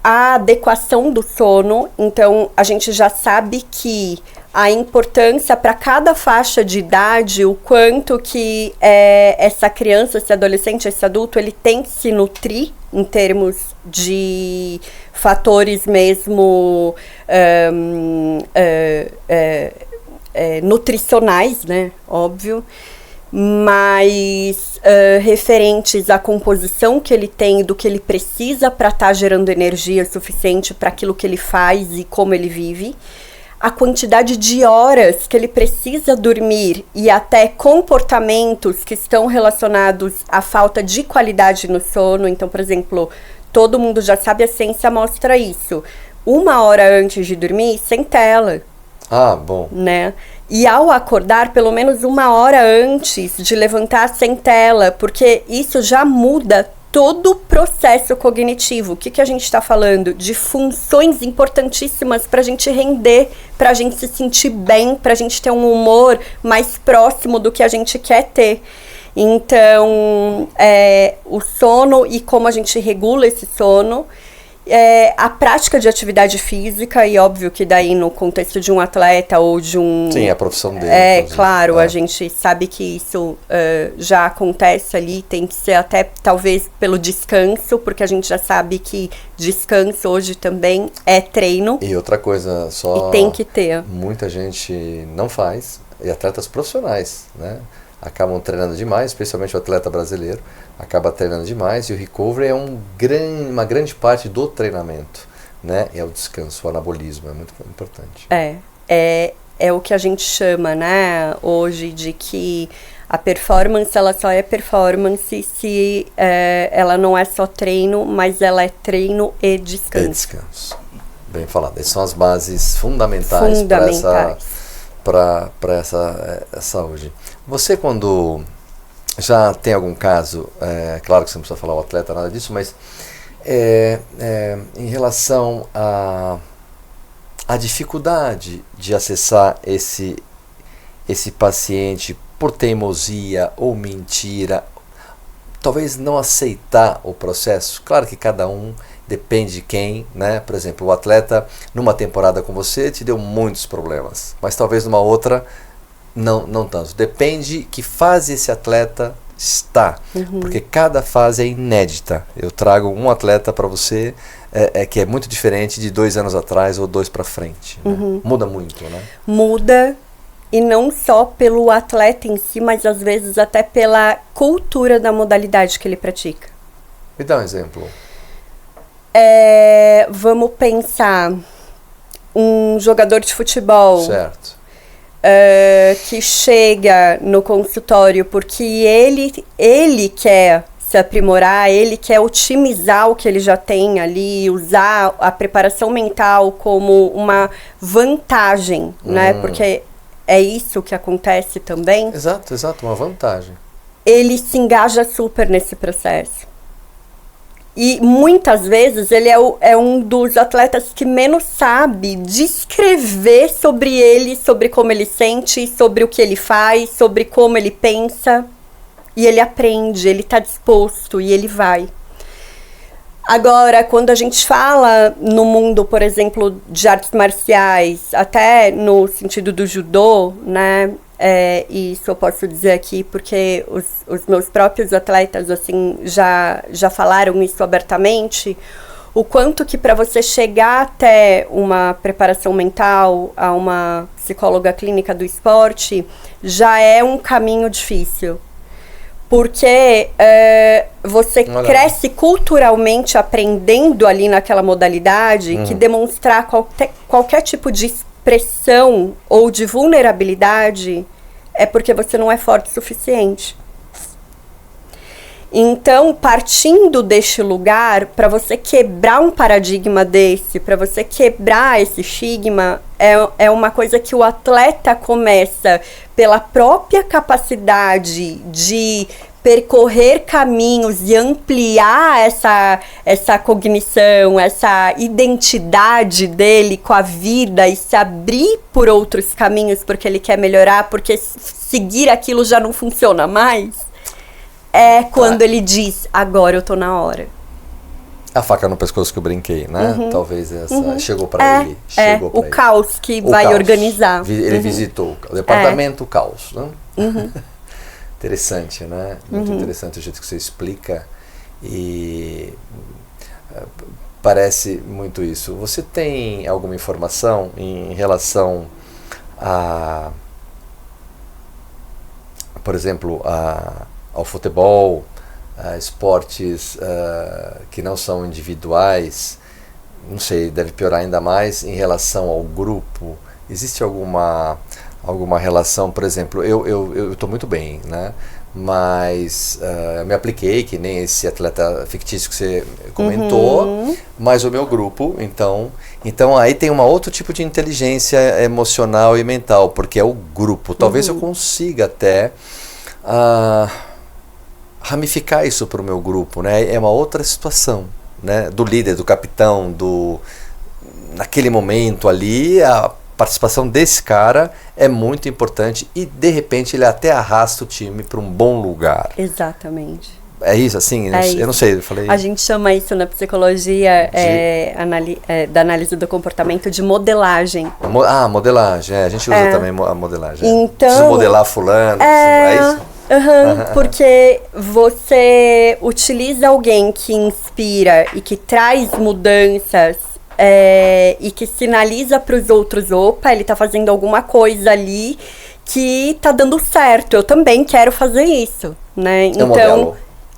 a adequação do sono. Então a gente já sabe que a importância para cada faixa de idade, o quanto que essa criança, esse adolescente, esse adulto, ele tem que se nutrir em termos de fatores mesmo nutricionais, né, óbvio, mas referentes à composição que ele tem, do que ele precisa para estar gerando energia suficiente para aquilo que ele faz e como ele vive. a quantidade de horas que ele precisa dormir e até comportamentos que estão relacionados à falta de qualidade no sono. Então, por exemplo, todo mundo já sabe, a ciência mostra isso. 1 hora antes de dormir, sem tela. Ah, bom. Né? E ao acordar, pelo menos 1 hora antes de levantar, sem tela, porque isso já muda todo o processo cognitivo. O que a gente está falando? De funções importantíssimas para a gente render, para a gente se sentir bem, para a gente ter um humor mais próximo do que a gente quer ter. Então, o sono e como a gente regula esse sono, a prática de atividade física, e óbvio que daí no contexto de um atleta ou de um... Sim, a profissão dele. Claro, a gente sabe que isso já acontece ali, tem que ser até talvez pelo descanso, porque a gente já sabe que descanso hoje também é treino. E outra coisa, só... E tem que ter. Muita gente não faz, e atletas profissionais, né? Acabam treinando demais, especialmente o atleta brasileiro, acaba treinando demais, e o recovery é uma grande parte do treinamento, né? É o descanso, o anabolismo, é muito importante. É o que a gente chama, né, hoje, de que a performance, ela só é performance se ela não é só treino, mas ela é treino e descanso. E descanso, bem falado. Essas são as bases fundamentais. Para essa saúde. Você, quando já tem algum caso, claro que você não precisa falar o atleta, nada disso, mas em relação à dificuldade de acessar esse paciente por teimosia ou mentira, talvez não aceitar o processo, claro que cada um depende de quem, né? Por exemplo, o atleta numa temporada com você te deu muitos problemas, mas talvez numa outra não tanto. Depende que fase esse atleta está, porque cada fase é inédita. Eu trago um atleta para você que é muito diferente de 2 anos atrás ou 2 para frente. Né? Muda muito, né? Muda, e não só pelo atleta em si, mas às vezes até pela cultura da modalidade que ele pratica. Me dá um exemplo. Vamos pensar um jogador de futebol, certo, que chega no consultório porque ele quer se aprimorar, ele quer otimizar o que ele já tem ali, usar a preparação mental como uma vantagem, né? Porque é isso que acontece também. Exato, uma vantagem. Ele se engaja super nesse processo. E muitas vezes ele é um dos atletas que menos sabe descrever sobre ele, sobre como ele sente, sobre o que ele faz, sobre como ele pensa. E ele aprende, ele está disposto e ele vai. Agora, quando a gente fala no mundo, por exemplo, de artes marciais, até no sentido do judô, né? E isso eu posso dizer aqui porque os meus próprios atletas assim já falaram isso abertamente, o quanto que para você chegar até uma preparação mental, a uma psicóloga clínica do esporte, já é um caminho difícil. Porque você cresce culturalmente aprendendo ali naquela modalidade que demonstrar qualquer tipo de expressão ou de vulnerabilidade é porque você não é forte o suficiente. Então, partindo deste lugar, para você quebrar um paradigma desse, para você quebrar esse estigma, é uma coisa que o atleta começa pela própria capacidade de percorrer caminhos e ampliar essa cognição, essa identidade dele com a vida e se abrir por outros caminhos porque ele quer melhorar, porque seguir aquilo já não funciona mais. É quando ele diz, agora eu tô na hora. A faca no pescoço que eu brinquei, né? Talvez essa chegou para ele. Chegou o caos que vai organizar. Ele visitou o departamento caos, né? Interessante, né? Muito interessante o jeito que você explica e parece muito isso. Você tem alguma informação em relação a, por exemplo, ao futebol, a esportes que não são individuais? Não sei, deve piorar ainda mais em relação ao grupo, existe alguma relação, por exemplo, eu estou muito bem, né? Mas eu me apliquei, que nem esse atleta fictício que você comentou, mas o meu grupo, então aí tem um outro tipo de inteligência emocional e mental, porque é o grupo. Talvez eu consiga até ramificar isso para o meu grupo, né? É uma outra situação, né? Do líder, do capitão, naquele momento ali, a participação desse cara é muito importante e de repente ele até arrasta o time para um bom lugar. Exatamente. É isso, assim? Eu não sei, eu falei... A gente chama isso na psicologia da análise do comportamento de modelagem. Modelagem, a gente usa também a modelagem. Então, preciso modelar fulano, é isso? Porque você utiliza alguém que inspira e que traz mudanças e que sinaliza para os outros, opa, ele tá fazendo alguma coisa ali que tá dando certo, eu também quero fazer isso, né? Então,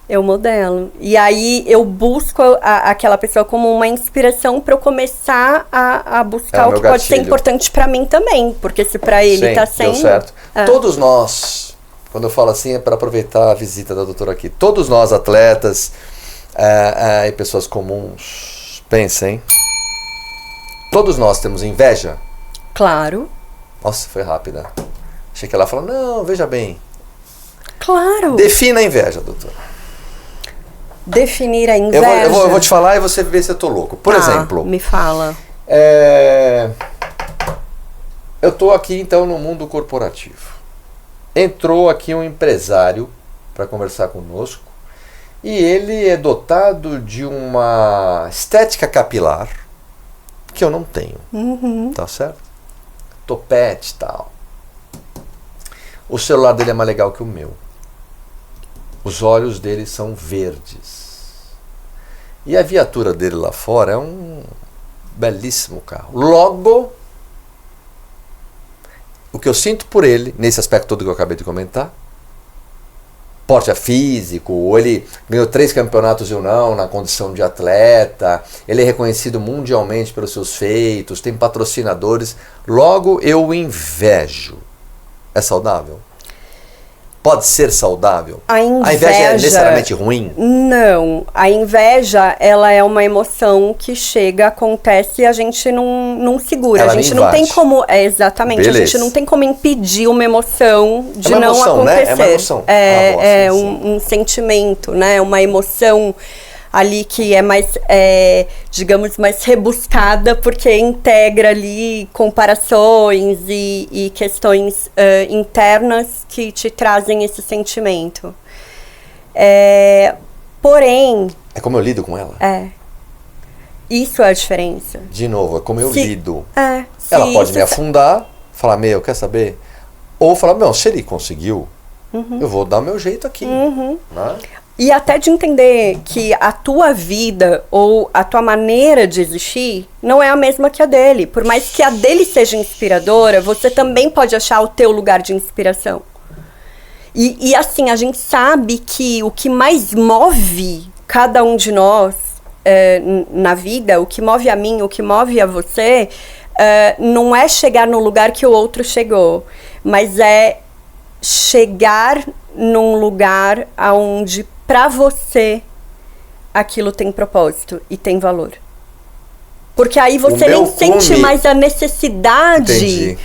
eu modelo. E aí eu busco aquela pessoa como uma inspiração para eu começar a buscar o que pode ser importante para mim também, porque se para ele tá sendo... Deu certo. Todos nós, quando eu falo assim, é para aproveitar a visita da doutora aqui, todos nós atletas e pessoas comuns, pensem, todos nós temos inveja? Claro. Nossa, foi rápida. Achei que ela falou, não, veja bem. Claro. Defina a inveja, doutora. Definir a inveja? Eu vou te falar e você vê se eu tô louco. Por exemplo... me fala. Eu tô aqui, então, no mundo corporativo. Entrou aqui um empresário para conversar conosco e ele é dotado de uma estética capilar que eu não tenho, tá certo? Topete e tal. O celular dele é mais legal que o meu. Os olhos dele são verdes. E a viatura dele lá fora é um belíssimo carro. Logo, o que eu sinto por ele, nesse aspecto todo que eu acabei de comentar, porte físico, ou ele ganhou 3 campeonatos e eu não, na condição de atleta, ele é reconhecido mundialmente pelos seus feitos, tem patrocinadores, logo eu o invejo. É saudável? Pode ser saudável? A inveja é necessariamente ruim? Não. A inveja, ela é uma emoção que chega, acontece e a gente não segura. Ela a gente não tem como... exatamente. Beleza. A gente não tem como impedir uma emoção de não acontecer. Né? É uma emoção. É um sentimento, né? Uma emoção ali que é mais, digamos, mais rebuscada, porque integra ali comparações e questões internas que te trazem esse sentimento. Porém... É como eu lido com ela? Isso é a diferença. De novo, é como eu lido. Ela pode me afundar, falar, quer saber? Ou falar, se ele conseguiu, eu vou dar o meu jeito aqui. Né? E até de entender que a tua vida ou a tua maneira de existir não é a mesma que a dele. Por mais que a dele seja inspiradora, você também pode achar o teu lugar de inspiração. E assim, a gente sabe que o que mais move cada um de nós na vida, o que move a mim, o que move a você, não é chegar no lugar que o outro chegou, mas é chegar num lugar onde para você aquilo tem propósito e tem valor. Porque aí você nem sente mais a necessidade,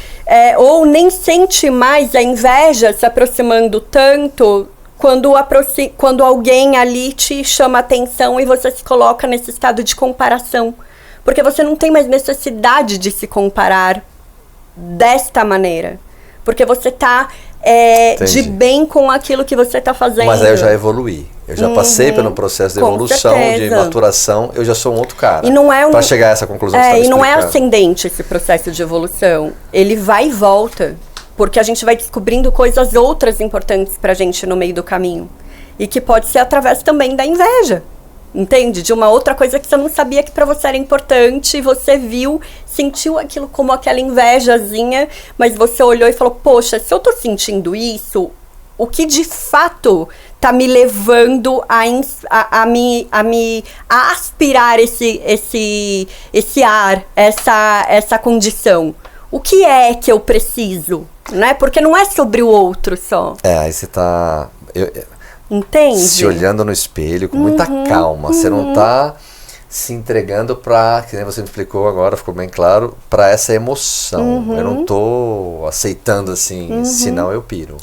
ou nem sente mais a inveja se aproximando tanto quando alguém ali te chama atenção e você se coloca nesse estado de comparação. Porque você não tem mais necessidade de se comparar desta maneira. Porque você está de bem com aquilo que você está fazendo. Mas aí eu já evoluí. Eu já passei pelo processo de evolução, de maturação. Eu já sou um outro cara. Para chegar a essa conclusão que você e não é ascendente esse processo de evolução. Ele vai e volta. Porque a gente vai descobrindo coisas outras importantes pra gente no meio do caminho. E que pode ser através também da inveja. Entende? De uma outra coisa que você não sabia que pra você era importante, você viu, sentiu aquilo como aquela invejazinha, mas você olhou e falou, poxa, se eu tô sentindo isso, o que de fato tá me levando a aspirar esse ar, essa condição? o que é que eu preciso, né? Porque não é sobre o outro só. Aí você tá Entende? se olhando no espelho com muita calma. Você não tá se entregando pra, que nem você me explicou agora, ficou bem claro, pra essa emoção. Eu não tô aceitando assim, senão eu piro.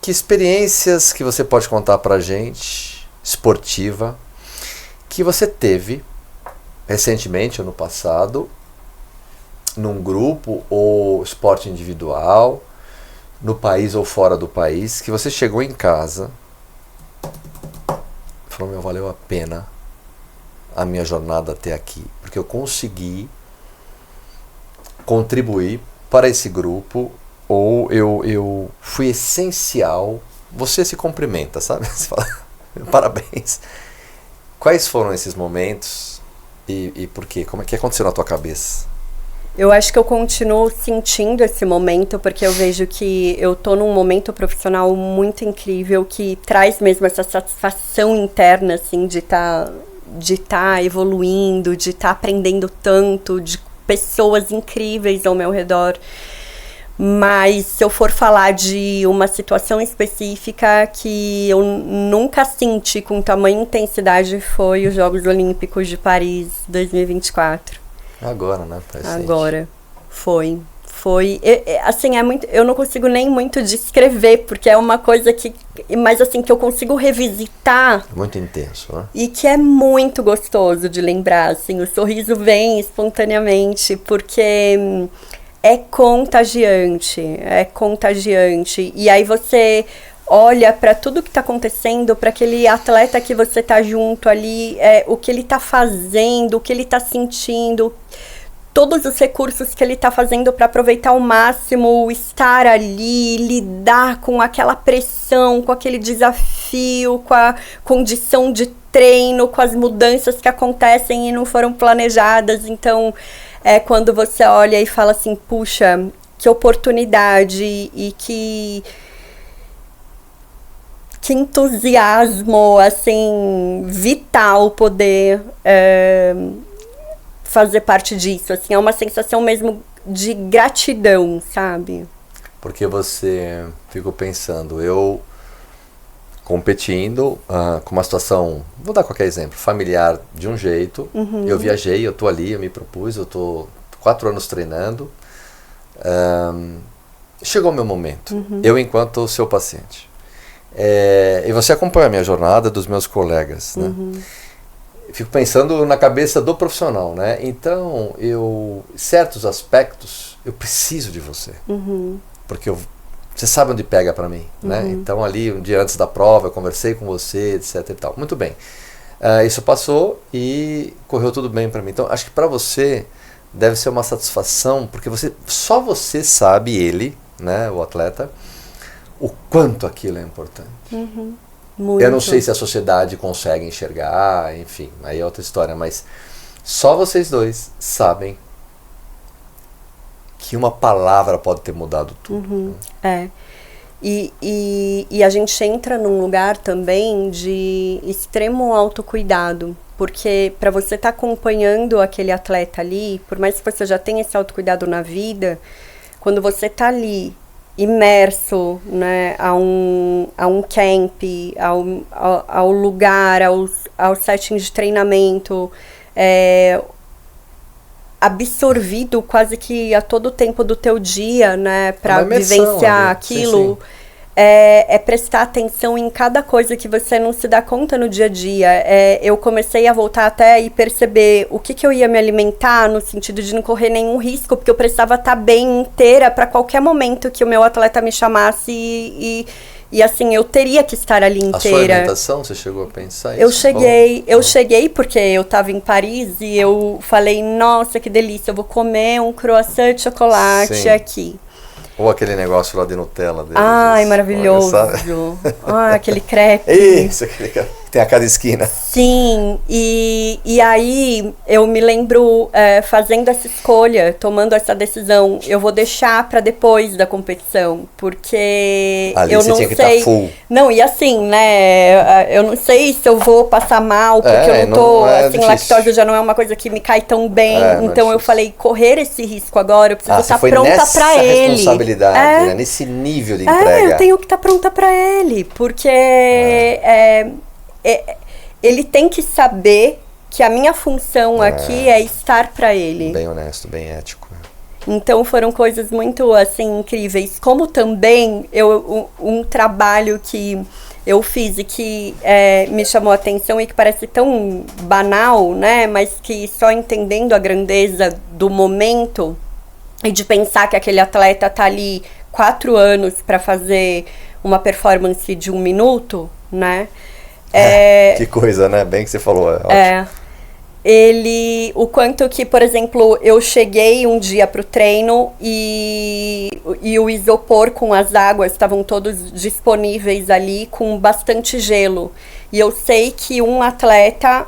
Que experiências que você pode contar pra gente, esportiva, que você teve recentemente ou no passado, num grupo ou esporte individual, no país ou fora do país, que você chegou em casa e falou, meu, valeu a pena a minha jornada até aqui, porque eu consegui contribuir para esse grupo, ou eu fui essencial. Você se cumprimenta, sabe? Você fala, parabéns. Quais foram esses momentos e por quê? Como é que aconteceu na tua cabeça? Eu acho que eu continuo sentindo esse momento, porque eu vejo que eu tô num momento profissional muito incrível, que traz mesmo essa satisfação interna, assim, de tá evoluindo, de estar aprendendo tanto, de pessoas incríveis ao meu redor. Mas se eu for falar de uma situação específica que eu nunca senti com tamanha intensidade, foi os Jogos Olímpicos de Paris 2024. Agora, né? Agora. Foi. Assim, eu não consigo nem muito descrever, porque é uma coisa que... Mas assim, que eu consigo revisitar. Muito intenso, né? E que é muito gostoso de lembrar, assim. O sorriso vem espontaneamente, porque é contagiante. E aí você olha para tudo que está acontecendo, para aquele atleta que você tá junto ali, o que ele tá fazendo, o que ele tá sentindo, todos os recursos que ele tá fazendo para aproveitar ao máximo, estar ali, lidar com aquela pressão, com aquele desafio, com a condição de treino, com as mudanças que acontecem e não foram planejadas. Então, quando você olha e fala assim, puxa, que oportunidade e que entusiasmo, assim, vital poder fazer parte disso, assim, é uma sensação mesmo de gratidão, sabe? Porque fico pensando, eu competindo com uma situação, vou dar qualquer exemplo, familiar de um jeito, eu viajei, eu tô ali, eu me propus, eu tô 4 anos treinando, chegou o meu momento, eu enquanto seu paciente. E você acompanha a minha jornada dos meus colegas, né? Fico pensando na cabeça do profissional, né? Então, certos aspectos, eu preciso de você. Porque você sabe onde pega pra mim, né? Então, ali, um dia antes da prova, eu conversei com você, etc e tal. Muito bem. Isso passou e correu tudo bem pra mim. Então, acho que pra você deve ser uma satisfação, porque só você sabe, ele, né, o atleta, o quanto aquilo é importante. Muito. Eu não sei se a sociedade consegue enxergar, enfim, aí é outra história, mas só vocês dois sabem que uma palavra pode ter mudado tudo. E a gente entra num lugar também de extremo autocuidado, porque para você estar acompanhando aquele atleta ali, por mais que você já tenha esse autocuidado na vida, quando você tá ali imerso, né, a um camp, ao lugar, ao setting de treinamento, absorvido quase que a todo tempo do teu dia, né, para vivenciar aquilo. Sim. É prestar atenção em cada coisa que você não se dá conta no dia a dia. Eu comecei a voltar até e perceber o que eu ia me alimentar, no sentido de não correr nenhum risco, porque eu precisava estar bem inteira para qualquer momento que o meu atleta me chamasse e assim, eu teria que estar ali inteira. A sua alimentação, você chegou a pensar isso? Eu cheguei porque eu estava em Paris e eu falei, nossa, que delícia, eu vou comer um croissant de chocolate aqui. Ou aquele negócio lá de Nutella deles. Ai, maravilhoso. Aquele crepe. Isso, aquele crepe. tem a cada esquina. Sim, e aí eu me lembro fazendo essa escolha, tomando essa decisão, eu vou deixar para depois da competição, porque Ali eu você não tinha que sei. estar full. Não, e assim, né? Eu não sei se eu vou passar mal, porque eu não tô. não é assim, difícil. lactose já não é uma coisa que me cai tão bem. Não é Então eu difícil. falei, correr esse risco agora, eu preciso Você estar foi pronta nessa para ele. responsabilidade, né? Nesse nível de entrega. Eu tenho que estar pronta para ele, porque ele tem que saber que a minha função aqui é estar para ele. Bem honesto, bem ético. Então foram coisas muito assim incríveis. Como também um trabalho que eu fiz e que me chamou a atenção e que parece tão banal, né? Mas que só entendendo a grandeza do momento e de pensar que aquele atleta tá ali 4 anos para fazer uma performance de 1 minuto, né? Que coisa, né? Bem que você falou. O quanto que, por exemplo, eu cheguei um dia pro treino e o isopor com as águas estavam todos disponíveis ali com bastante gelo. E eu sei que um atleta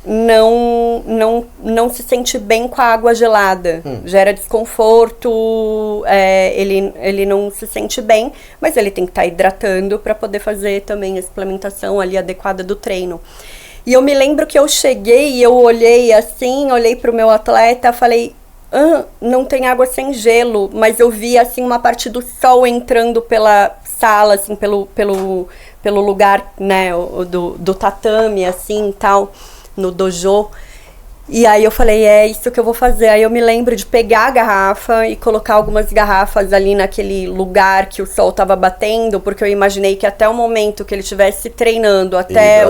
não se sente bem com a água gelada. Gera desconforto, ele não se sente bem, mas ele tem que estar hidratando para poder fazer também a suplementação ali adequada do treino. E eu me lembro que eu cheguei e eu olhei assim, olhei pro meu atleta, falei, não tem água sem gelo, mas eu vi assim uma parte do sol entrando pela sala, assim, pelo lugar, né, do tatame, assim, tal, no dojo. E aí eu falei, é isso que eu vou fazer. Aí eu me lembro de pegar a garrafa e colocar algumas garrafas ali naquele lugar que o sol tava batendo, porque eu imaginei que até o momento que ele estivesse treinando, até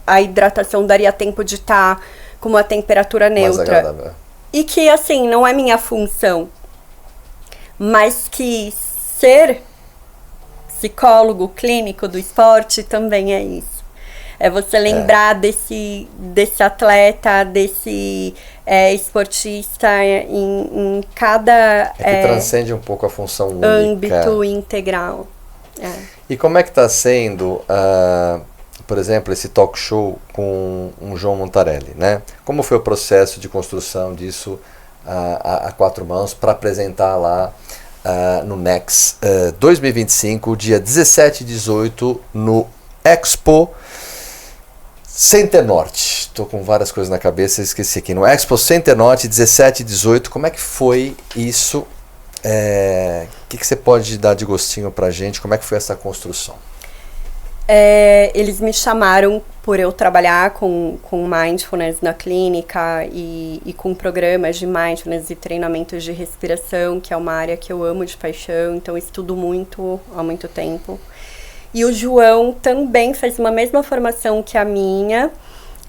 a hidratação daria tempo de estar com uma temperatura neutra. E que, assim, não é minha função, mas que ser psicólogo clínico do esporte também é isso. É você lembrar desse atleta, desse esportista em cada que transcende um pouco a função única. Âmbito integral. E como é que está sendo, por exemplo, esse talk show com o João Montarelli, né? Como foi o processo de construção disso a 4 mãos para apresentar lá no Next 2025, dia 17 e 18, no Expo Center Norte. Estou com várias coisas na cabeça, esqueci aqui. No Expo Center Norte, 17 e 18, como é que foi isso? O que você pode dar de gostinho pra gente? Como é que foi essa construção? Eles me chamaram por eu trabalhar com mindfulness na clínica e com programas de mindfulness e treinamentos de respiração, que é uma área que eu amo de paixão, então estudo muito há muito tempo. E o João também fez uma mesma formação que a minha,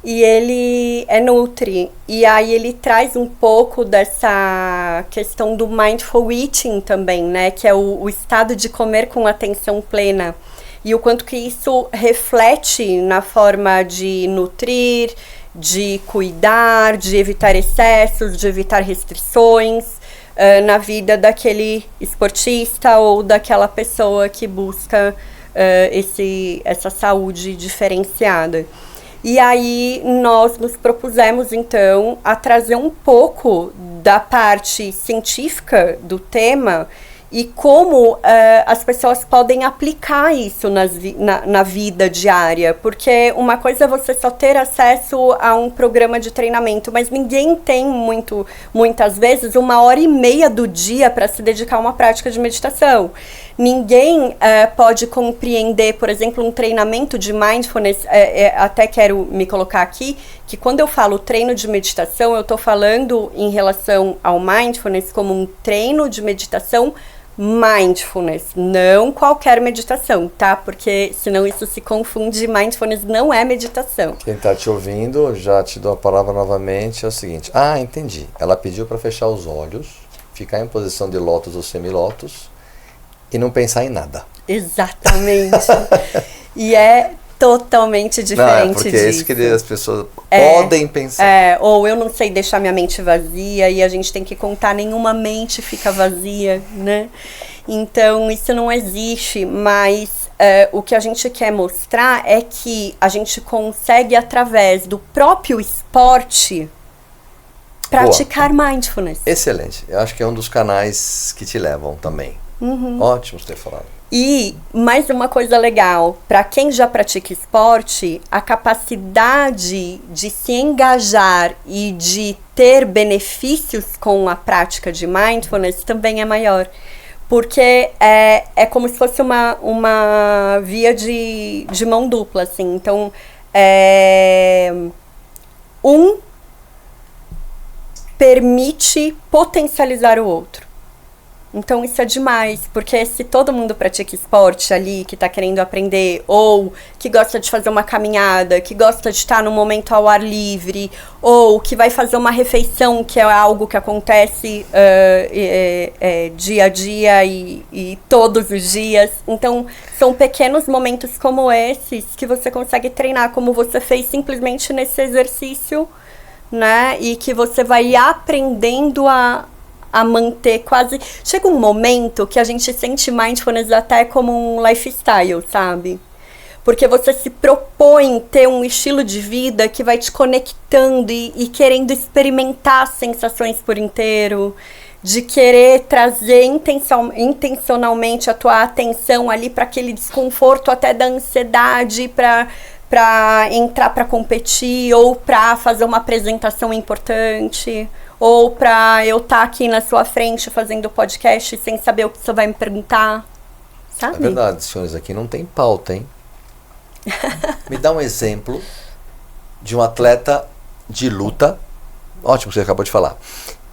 e ele é Nutri. E aí ele traz um pouco dessa questão do mindful eating também, né? Que é o estado de comer com atenção plena. E o quanto que isso reflete na forma de nutrir, de cuidar, de evitar excessos, de evitar restrições na vida daquele esportista ou daquela pessoa que busca essa saúde diferenciada. E aí nós nos propusemos então a trazer um pouco da parte científica do tema e como as pessoas podem aplicar isso na vida diária. Porque uma coisa é você só ter acesso a um programa de treinamento, mas ninguém tem muitas vezes 1h30 do dia para se dedicar a uma prática de meditação. Ninguém pode compreender, por exemplo, um treinamento de mindfulness. Até quero me colocar aqui, que quando eu falo treino de meditação, eu estou falando em relação ao mindfulness como um treino de meditação mindfulness, não qualquer meditação, tá? Porque senão isso se confunde, mindfulness não é meditação. Quem tá te ouvindo, já te dou a palavra novamente, é o seguinte. Entendi. Ela pediu para fechar os olhos, ficar em posição de lótus ou semilótus e não pensar em nada. Exatamente. E é totalmente diferente porque disso. É isso que as pessoas podem pensar. Ou eu não sei deixar minha mente vazia e a gente tem que contar, nenhuma mente fica vazia, né? Então isso não existe, mas o que a gente quer mostrar é que a gente consegue, através do próprio esporte, praticar mindfulness. Excelente. Eu acho que é um dos canais que te levam também. Ótimo você ter falado. E mais uma coisa legal, para quem já pratica esporte, a capacidade de se engajar e de ter benefícios com a prática de mindfulness também é maior. Porque é como se fosse uma via de mão dupla, assim. Então, um permite potencializar o outro. Então isso é demais, porque se todo mundo pratica esporte ali, que tá querendo aprender, ou que gosta de fazer uma caminhada, que gosta de estar no momento ao ar livre, ou que vai fazer uma refeição, que é algo que acontece dia a dia e todos os dias. Então são pequenos momentos como esses que você consegue treinar, como você fez simplesmente nesse exercício, né? E que você vai aprendendo a manter quase... Chega um momento que a gente sente mindfulness até como um lifestyle, sabe? Porque você se propõe ter um estilo de vida que vai te conectando e querendo experimentar sensações por inteiro, de querer trazer intencionalmente a tua atenção ali para aquele desconforto até da ansiedade, para entrar para competir ou para fazer uma apresentação importante, ou pra eu estar aqui na sua frente fazendo podcast sem saber o que você vai me perguntar, sabe? É verdade, senhores, aqui não tem pauta, hein? Me dá um exemplo de um atleta de luta, ótimo que você acabou de falar,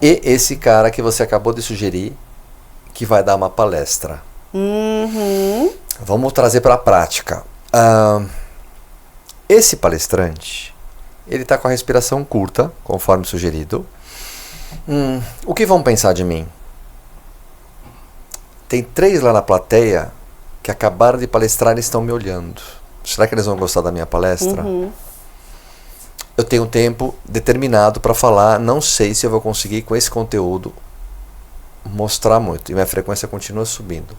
e esse cara que você acabou de sugerir que vai dar uma palestra. Vamos trazer para a prática. Esse palestrante, ele está com a respiração curta, conforme sugerido. O que vão pensar de mim? Tem 3 lá na plateia que acabaram de palestrar e estão me olhando. Será que eles vão gostar da minha palestra? Eu tenho um tempo determinado para falar. Não sei se eu vou conseguir com esse conteúdo mostrar muito. E minha frequência continua subindo.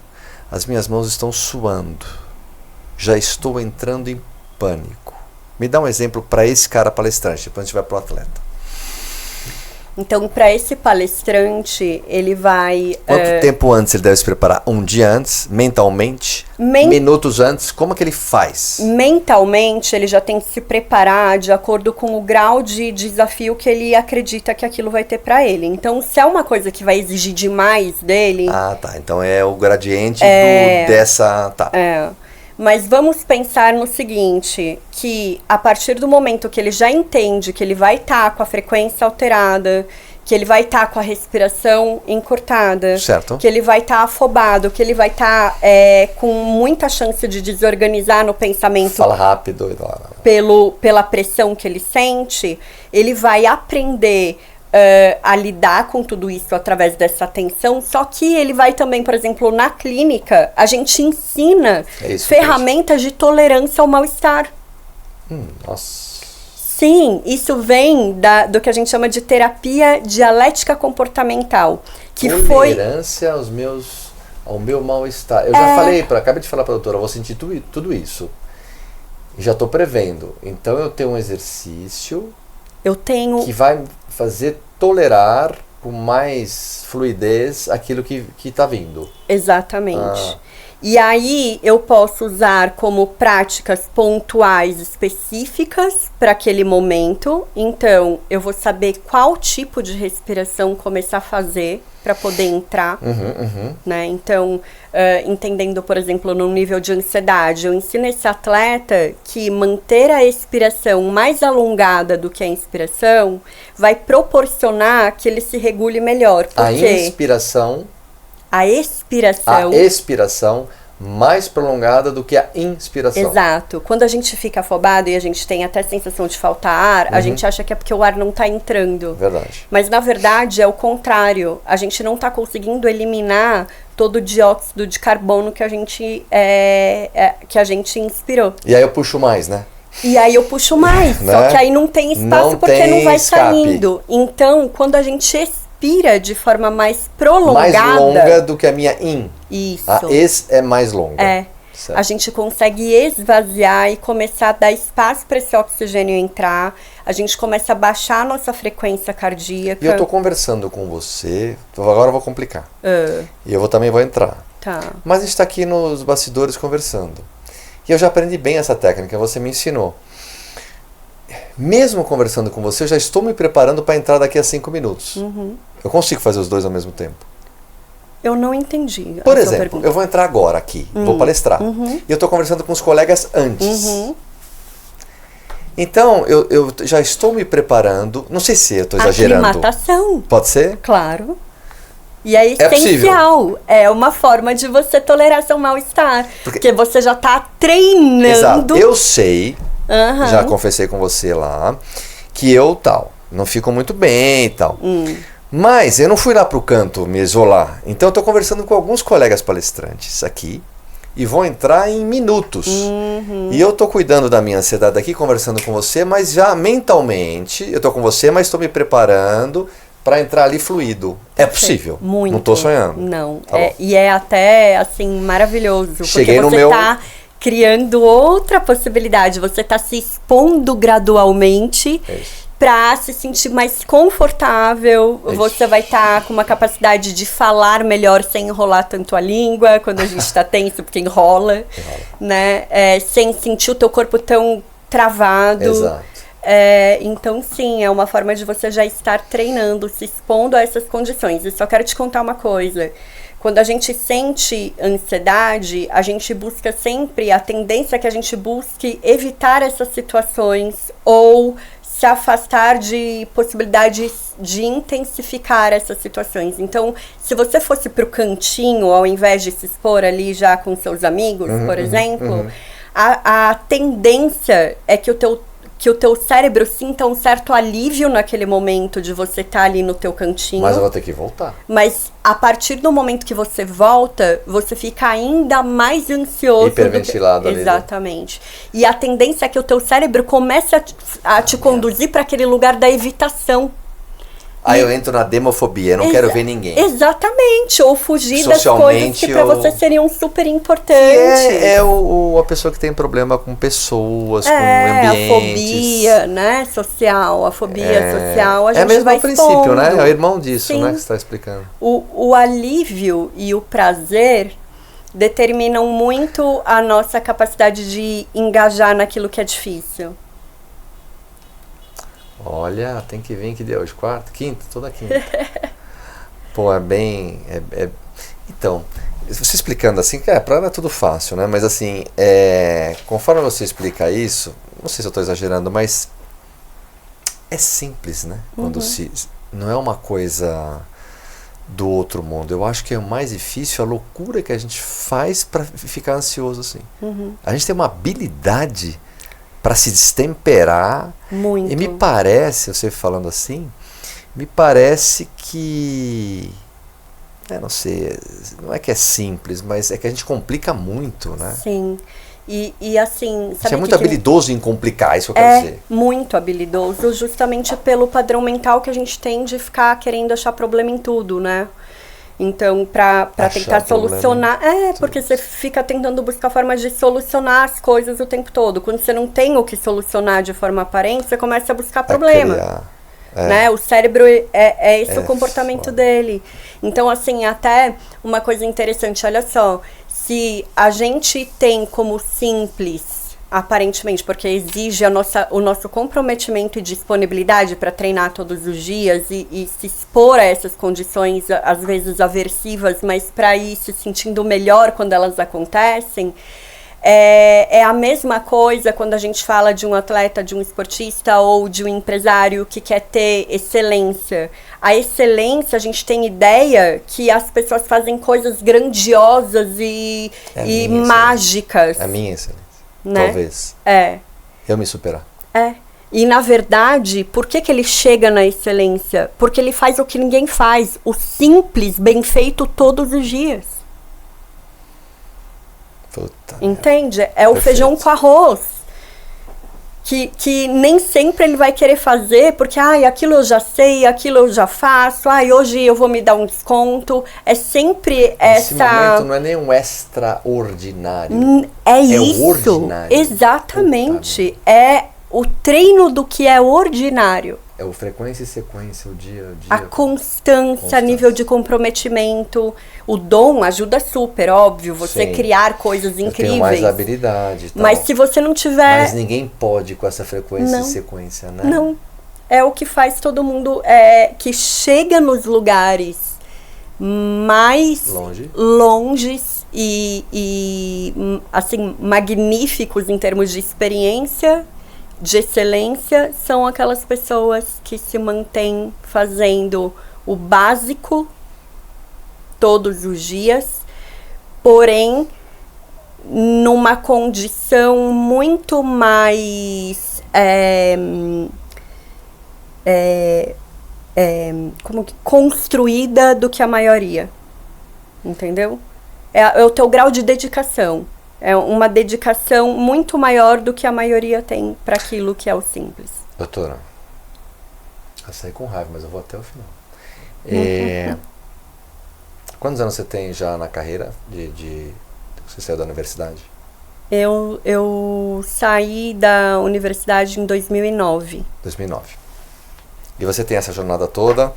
As minhas mãos estão suando. Já estou entrando em pânico. Me dá um exemplo para esse cara palestrante. Depois a gente vai para o atleta. Então, para esse palestrante, ele vai... Quanto tempo antes ele deve se preparar? Um dia antes? Mentalmente? Minutos antes? Como que ele faz? Mentalmente, ele já tem que se preparar de acordo com o grau de desafio que ele acredita que aquilo vai ter para ele. Então, se é uma coisa que vai exigir demais dele... Ah, tá. Então é o gradiente dessa... Tá. Mas vamos pensar no seguinte, que a partir do momento que ele já entende que ele vai estar com a frequência alterada, que ele vai estar com a respiração encurtada, certo, que ele vai estar afobado, que ele vai estar com muita chance de desorganizar no pensamento. Fala rápido. Pela pressão que ele sente, ele vai aprender a lidar com tudo isso através dessa atenção, só que ele vai também, por exemplo, na clínica, a gente ensina ferramentas de tolerância ao mal-estar. Nossa. Sim, isso vem do que a gente chama de terapia dialética comportamental. Que tolerância ao meu mal-estar. Eu já acabei de falar para a doutora, eu vou sentir tudo isso. Já estou prevendo. Então eu tenho um exercício que vai fazer tolerar com mais fluidez aquilo que está vindo. Exatamente. E aí eu posso usar como práticas pontuais específicas para aquele momento. Então, eu vou saber qual tipo de respiração começar a fazer para poder entrar, né? Então, entendendo, por exemplo, no nível de ansiedade, eu ensino esse atleta que manter a expiração mais alongada do que a inspiração vai proporcionar que ele se regule melhor. A expiração mais prolongada do que a inspiração. Exato. Quando a gente fica afobado e a gente tem até a sensação de faltar ar, a gente acha que é porque o ar não está entrando. Verdade. Mas na verdade é o contrário. A gente não está conseguindo eliminar todo o dióxido de carbono que a gente inspirou. E aí eu puxo mais, né? E aí eu puxo mais, né? Só que aí não tem espaço porque não vai saindo. Então, quando a gente expira de forma mais prolongada... Mais longa do que a minha in. Isso. A ex é mais longa. Certo. A gente consegue esvaziar e começar a dar espaço para esse oxigênio entrar. A gente começa a baixar a nossa frequência cardíaca. E eu tô conversando com você, agora eu vou complicar. E eu também vou entrar. Tá. Mas a gente está aqui nos bastidores conversando. E eu já aprendi bem essa técnica, você me ensinou. Mesmo conversando com você, eu já estou me preparando para entrar daqui a 5 minutos. Eu consigo fazer os dois ao mesmo tempo. Eu não entendi. Por exemplo, eu vou entrar agora aqui, vou palestrar. E eu estou conversando com os colegas antes. Então, eu já estou me preparando. Não sei se eu estou exagerando. Aclimatação. Pode ser? Claro. E é essencial. É uma forma de você tolerar seu mal-estar. Porque você já está treinando. Exato. Eu sei, já confessei com você lá, que eu não fico muito bem e tal. Mas eu não fui lá pro canto me isolar. Então eu estou conversando com alguns colegas palestrantes aqui e vou entrar em minutos. E eu estou cuidando da minha ansiedade aqui, conversando com você, mas já mentalmente, eu estou com você, mas estou me preparando para entrar ali fluido. É possível. Muito. Não estou sonhando. Não. Tá bom. E é até, assim, maravilhoso. Cheguei porque no você meu... tá criando outra possibilidade. Você está se expondo gradualmente para se sentir mais confortável. Você vai estar com uma capacidade de falar melhor sem enrolar tanto a língua, quando a gente está tenso, porque enrola. Né? Sem sentir o teu corpo tão travado. Exato. Então, sim, é uma forma de você já estar treinando, se expondo a essas condições. E só quero te contar uma coisa. Quando a gente sente ansiedade, a gente busca sempre, a tendência é que a gente busque evitar essas situações ou se afastar de possibilidades de intensificar essas situações. Então, se você fosse pro cantinho, ao invés de se expor ali já com seus amigos, por exemplo, a tendência é que o teu cérebro sinta um certo alívio naquele momento de você estar ali no teu cantinho. Mas eu vou ter que voltar. Mas a partir do momento que você volta, você fica ainda mais ansioso. Hiperventilado ali. Exatamente. E a tendência é que o teu cérebro comece a te conduzir para aquele lugar da evitação. Aí eu entro na demofobia, eu não quero ver ninguém. Exatamente, ou fugir das coisas que para você seriam super importantes. É a pessoa que tem problema com pessoas, com ambientes. A fobia, né, social, a fobia social, a gente mesmo vai o princípio, expondo. né? É o irmão disso, Sim. né, que você está explicando. O alívio e o prazer determinam muito a nossa capacidade de engajar naquilo que é difícil. Olha, tem que vir que dia hoje? Quarta? Quinta? Toda quinta. Pô, é bem... Então, você explicando assim, pra ela é tudo fácil, né? Mas assim, conforme você explica isso, não sei se eu estou exagerando, mas é simples, né? Quando não é uma coisa do outro mundo. Eu acho que é o mais difícil a loucura que a gente faz para ficar ansioso assim. A gente tem uma habilidade para se destemperar. Muito. E me parece, você falando assim, me parece que, não sei, não é que é simples, mas é que a gente complica muito, né? Sim. E assim, Você é muito habilidoso em complicar, isso que eu quero dizer. Muito habilidoso, justamente pelo padrão mental que a gente tem de ficar querendo achar problema em tudo, né? Então, para tentar solucionar... porque você fica tentando buscar formas de solucionar as coisas o tempo todo. Quando você não tem o que solucionar de forma aparente, você começa a buscar problema. Né? O cérebro é esse o comportamento dele. Então, assim, até uma coisa interessante, olha só. Se a gente tem como simples... Aparentemente, porque exige o nosso comprometimento e disponibilidade para treinar todos os dias e se expor a essas condições, às vezes aversivas, mas para ir se sentindo melhor quando elas acontecem. É a mesma coisa quando a gente fala de um atleta, de um esportista ou de um empresário que quer ter excelência. A excelência, a gente tem ideia que as pessoas fazem coisas grandiosas e mágicas. É a minha excelência. Né? Talvez. Eu me superar. E na verdade, por que ele chega na excelência? Porque ele faz o que ninguém faz, o simples, bem feito todos os dias. Puta. Entende? É o feijão com arroz. que nem sempre ele vai querer fazer, porque aquilo eu já sei, aquilo eu já faço, hoje eu vou me dar um desconto. É sempre Esse essa... momento não é nem um extraordinário. É o isso, ordinário. exatamente. É o treino do que é ordinário. É o frequência e sequência, o dia a dia. A constância, nível de comprometimento. O dom ajuda super, óbvio, você Sim. criar coisas incríveis. Eu tenho mais habilidade e tal. Mas se você não tiver... Mas ninguém pode com essa frequência Não. e sequência, né? Não. É o que faz todo mundo que chega nos lugares mais longes e assim, magníficos em termos de experiência, de excelência, são aquelas pessoas que se mantêm fazendo o básico todos os dias, porém numa condição muito mais construída do que a maioria, entendeu? É o teu grau de dedicação. É uma dedicação muito maior do que a maioria tem para aquilo que é o simples. Doutora, eu saí com raiva, mas eu vou até o final. Quantos anos você tem já na carreira você saiu da universidade? Eu saí da universidade em 2009. 2009. E você tem essa jornada toda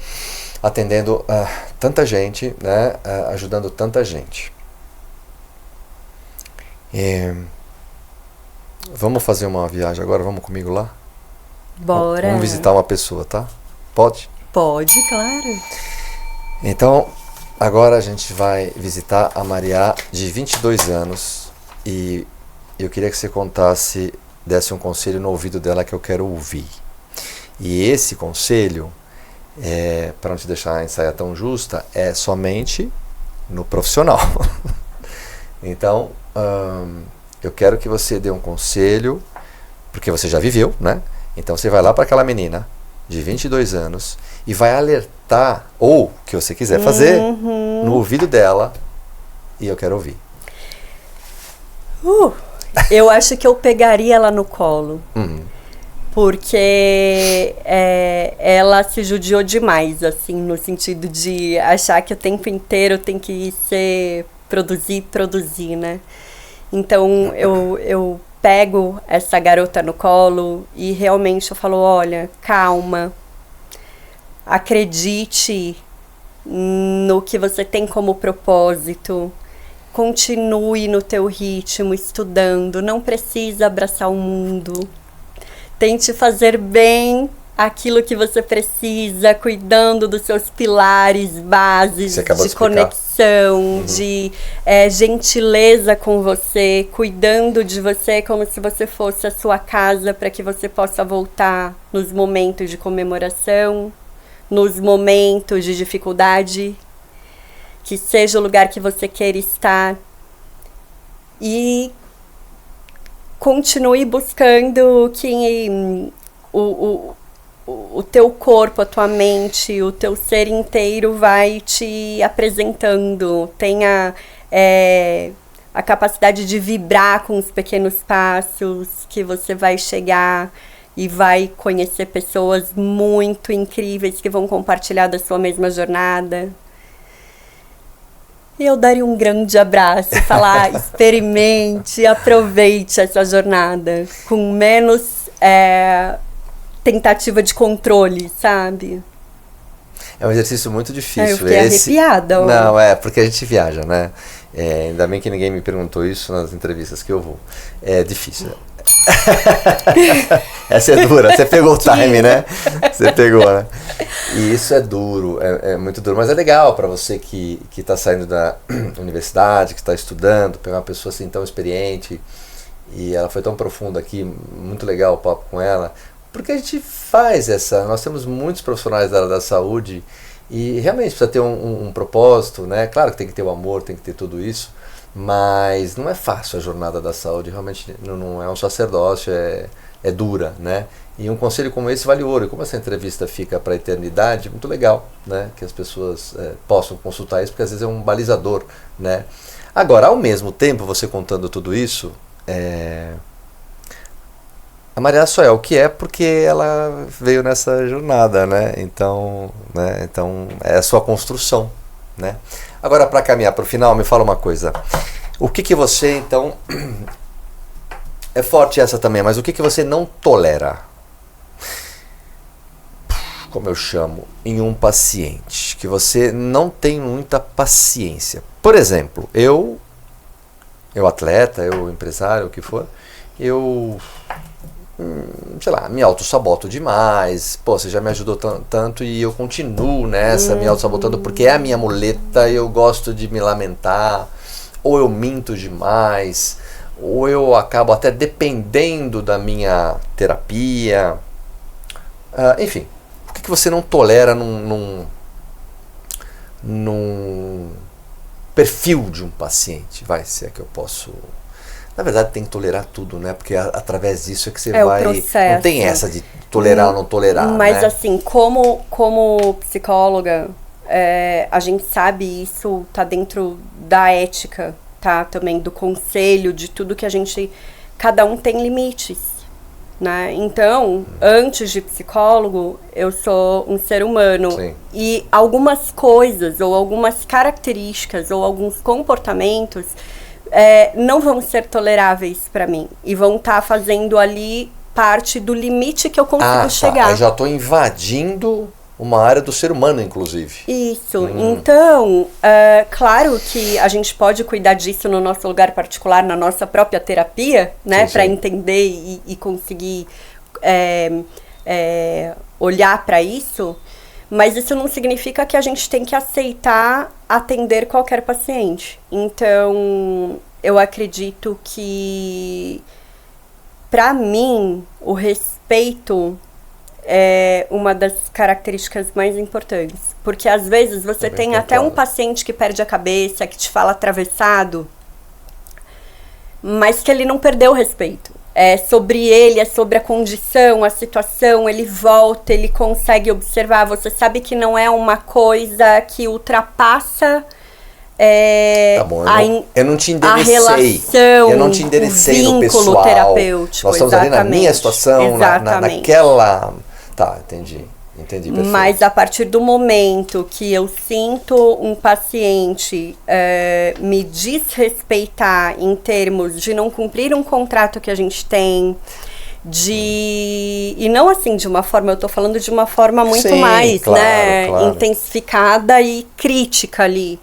atendendo tanta gente, né, ajudando tanta gente. Vamos fazer uma viagem agora? Vamos comigo lá? Bora. Vamos visitar uma pessoa, tá? Pode? Pode, claro. Então, agora a gente vai visitar a Maria, de 22 anos, e eu queria que você desse um conselho no ouvido dela que eu quero ouvir. E esse conselho, para não te deixar a ensaia tão justa, é somente no profissional. Então, eu quero que você dê um conselho, porque você já viveu, né? Então você vai lá para aquela menina de 22 anos e vai alertar, ou o que você quiser fazer, no ouvido dela, e eu quero ouvir. Eu acho que eu pegaria ela no colo. Porque ela se judiou demais, assim, no sentido de achar que o tempo inteiro tem que ser produzir, né? Então eu pego essa garota no colo e realmente eu falo, olha, calma, acredite no que você tem como propósito, continue no teu ritmo, estudando, não precisa abraçar o mundo. Tente fazer bem aquilo que você precisa, cuidando dos seus pilares, bases de conexão, de gentileza com você, cuidando de você como se você fosse a sua casa, para que você possa voltar nos momentos de comemoração, nos momentos de dificuldade, que seja o lugar que você queira estar. E continue buscando que o teu corpo, a tua mente, o teu ser inteiro vai te apresentando. Tenha a capacidade de vibrar com os pequenos passos, que você vai chegar e vai conhecer pessoas muito incríveis que vão compartilhar da sua mesma jornada. Eu daria um grande abraço e falar, experimente, aproveite essa jornada com menos tentativa de controle, sabe? É um exercício muito difícil. Eu fiquei arrepiada. Não, porque a gente viaja, né? Ainda bem que ninguém me perguntou isso nas entrevistas que eu vou. É difícil. Essa é dura, você pegou o time, né? Você pegou, né? E isso é duro, é muito duro, mas é legal para você que está saindo da universidade, que está estudando, pegar uma pessoa assim tão experiente, e ela foi tão profunda aqui, muito legal o papo com ela, porque a gente faz nós temos muitos profissionais da área da saúde e realmente precisa ter um propósito, né? Claro que tem que ter o amor, tem que ter tudo isso, mas não é fácil a jornada da saúde, realmente não é um sacerdócio, é dura, né? E um conselho como esse vale ouro, e como essa entrevista fica para a eternidade, muito legal, né? Que as pessoas possam consultar isso, porque às vezes é um balizador, né? Agora, ao mesmo tempo, você contando tudo isso, a Maria só é o que é porque ela veio nessa jornada, né? Então é a sua construção, né? Agora, para caminhar para o final, me fala uma coisa. O que você, então... É forte essa também, mas o que você não tolera? Como eu chamo? Em um paciente. Que você não tem muita paciência. Por exemplo, eu atleta, eu empresário, o que for, eu... sei lá, me auto-saboto demais. Pô, você já me ajudou tanto e eu continuo nessa, me auto-sabotando porque é a minha muleta, eu gosto de me lamentar, ou eu minto demais, ou eu acabo até dependendo da minha terapia. Enfim, o que você não tolera num perfil de um paciente? Vai, se é que eu posso... Na verdade tem que tolerar tudo, né? Porque através disso é que você vai... O processo. Não tem essa de tolerar ou não tolerar, mas né? assim, como psicóloga, a gente sabe isso tá dentro da ética, tá? Também do conselho, de tudo que a gente... Cada um tem limites, né? Então, antes de psicólogo, eu sou um ser humano. Sim. E algumas coisas, ou algumas características, ou alguns comportamentos... não vão ser toleráveis para mim. E vão estar fazendo ali parte do limite que eu consigo chegar. Eu já estou invadindo uma área do ser humano, inclusive. Isso. Então, claro que a gente pode cuidar disso no nosso lugar particular, na nossa própria terapia, né? Para entender e conseguir olhar para isso. Mas isso não significa que a gente tem que aceitar atender qualquer paciente. Então, eu acredito que, para mim, o respeito é uma das características mais importantes. Porque, às vezes, você tem até um paciente que perde a cabeça, que te fala atravessado, mas que ele não perdeu o respeito. É sobre ele, é sobre a condição, a situação, ele volta, ele consegue observar. Você sabe que não é uma coisa que ultrapassa tá bom, eu não te enderecei. A relação, eu não te enderecei o no vínculo pessoal. terapêutico. Nós estamos ali na minha situação, naquela... Tá, entendi. Entendi, perfeito. Mas a partir do momento que eu sinto um paciente me desrespeitar em termos de não cumprir um contrato que a gente tem, e não assim de uma forma, eu tô falando de uma forma muito mais, claro, né, claro. intensificada e crítica ali,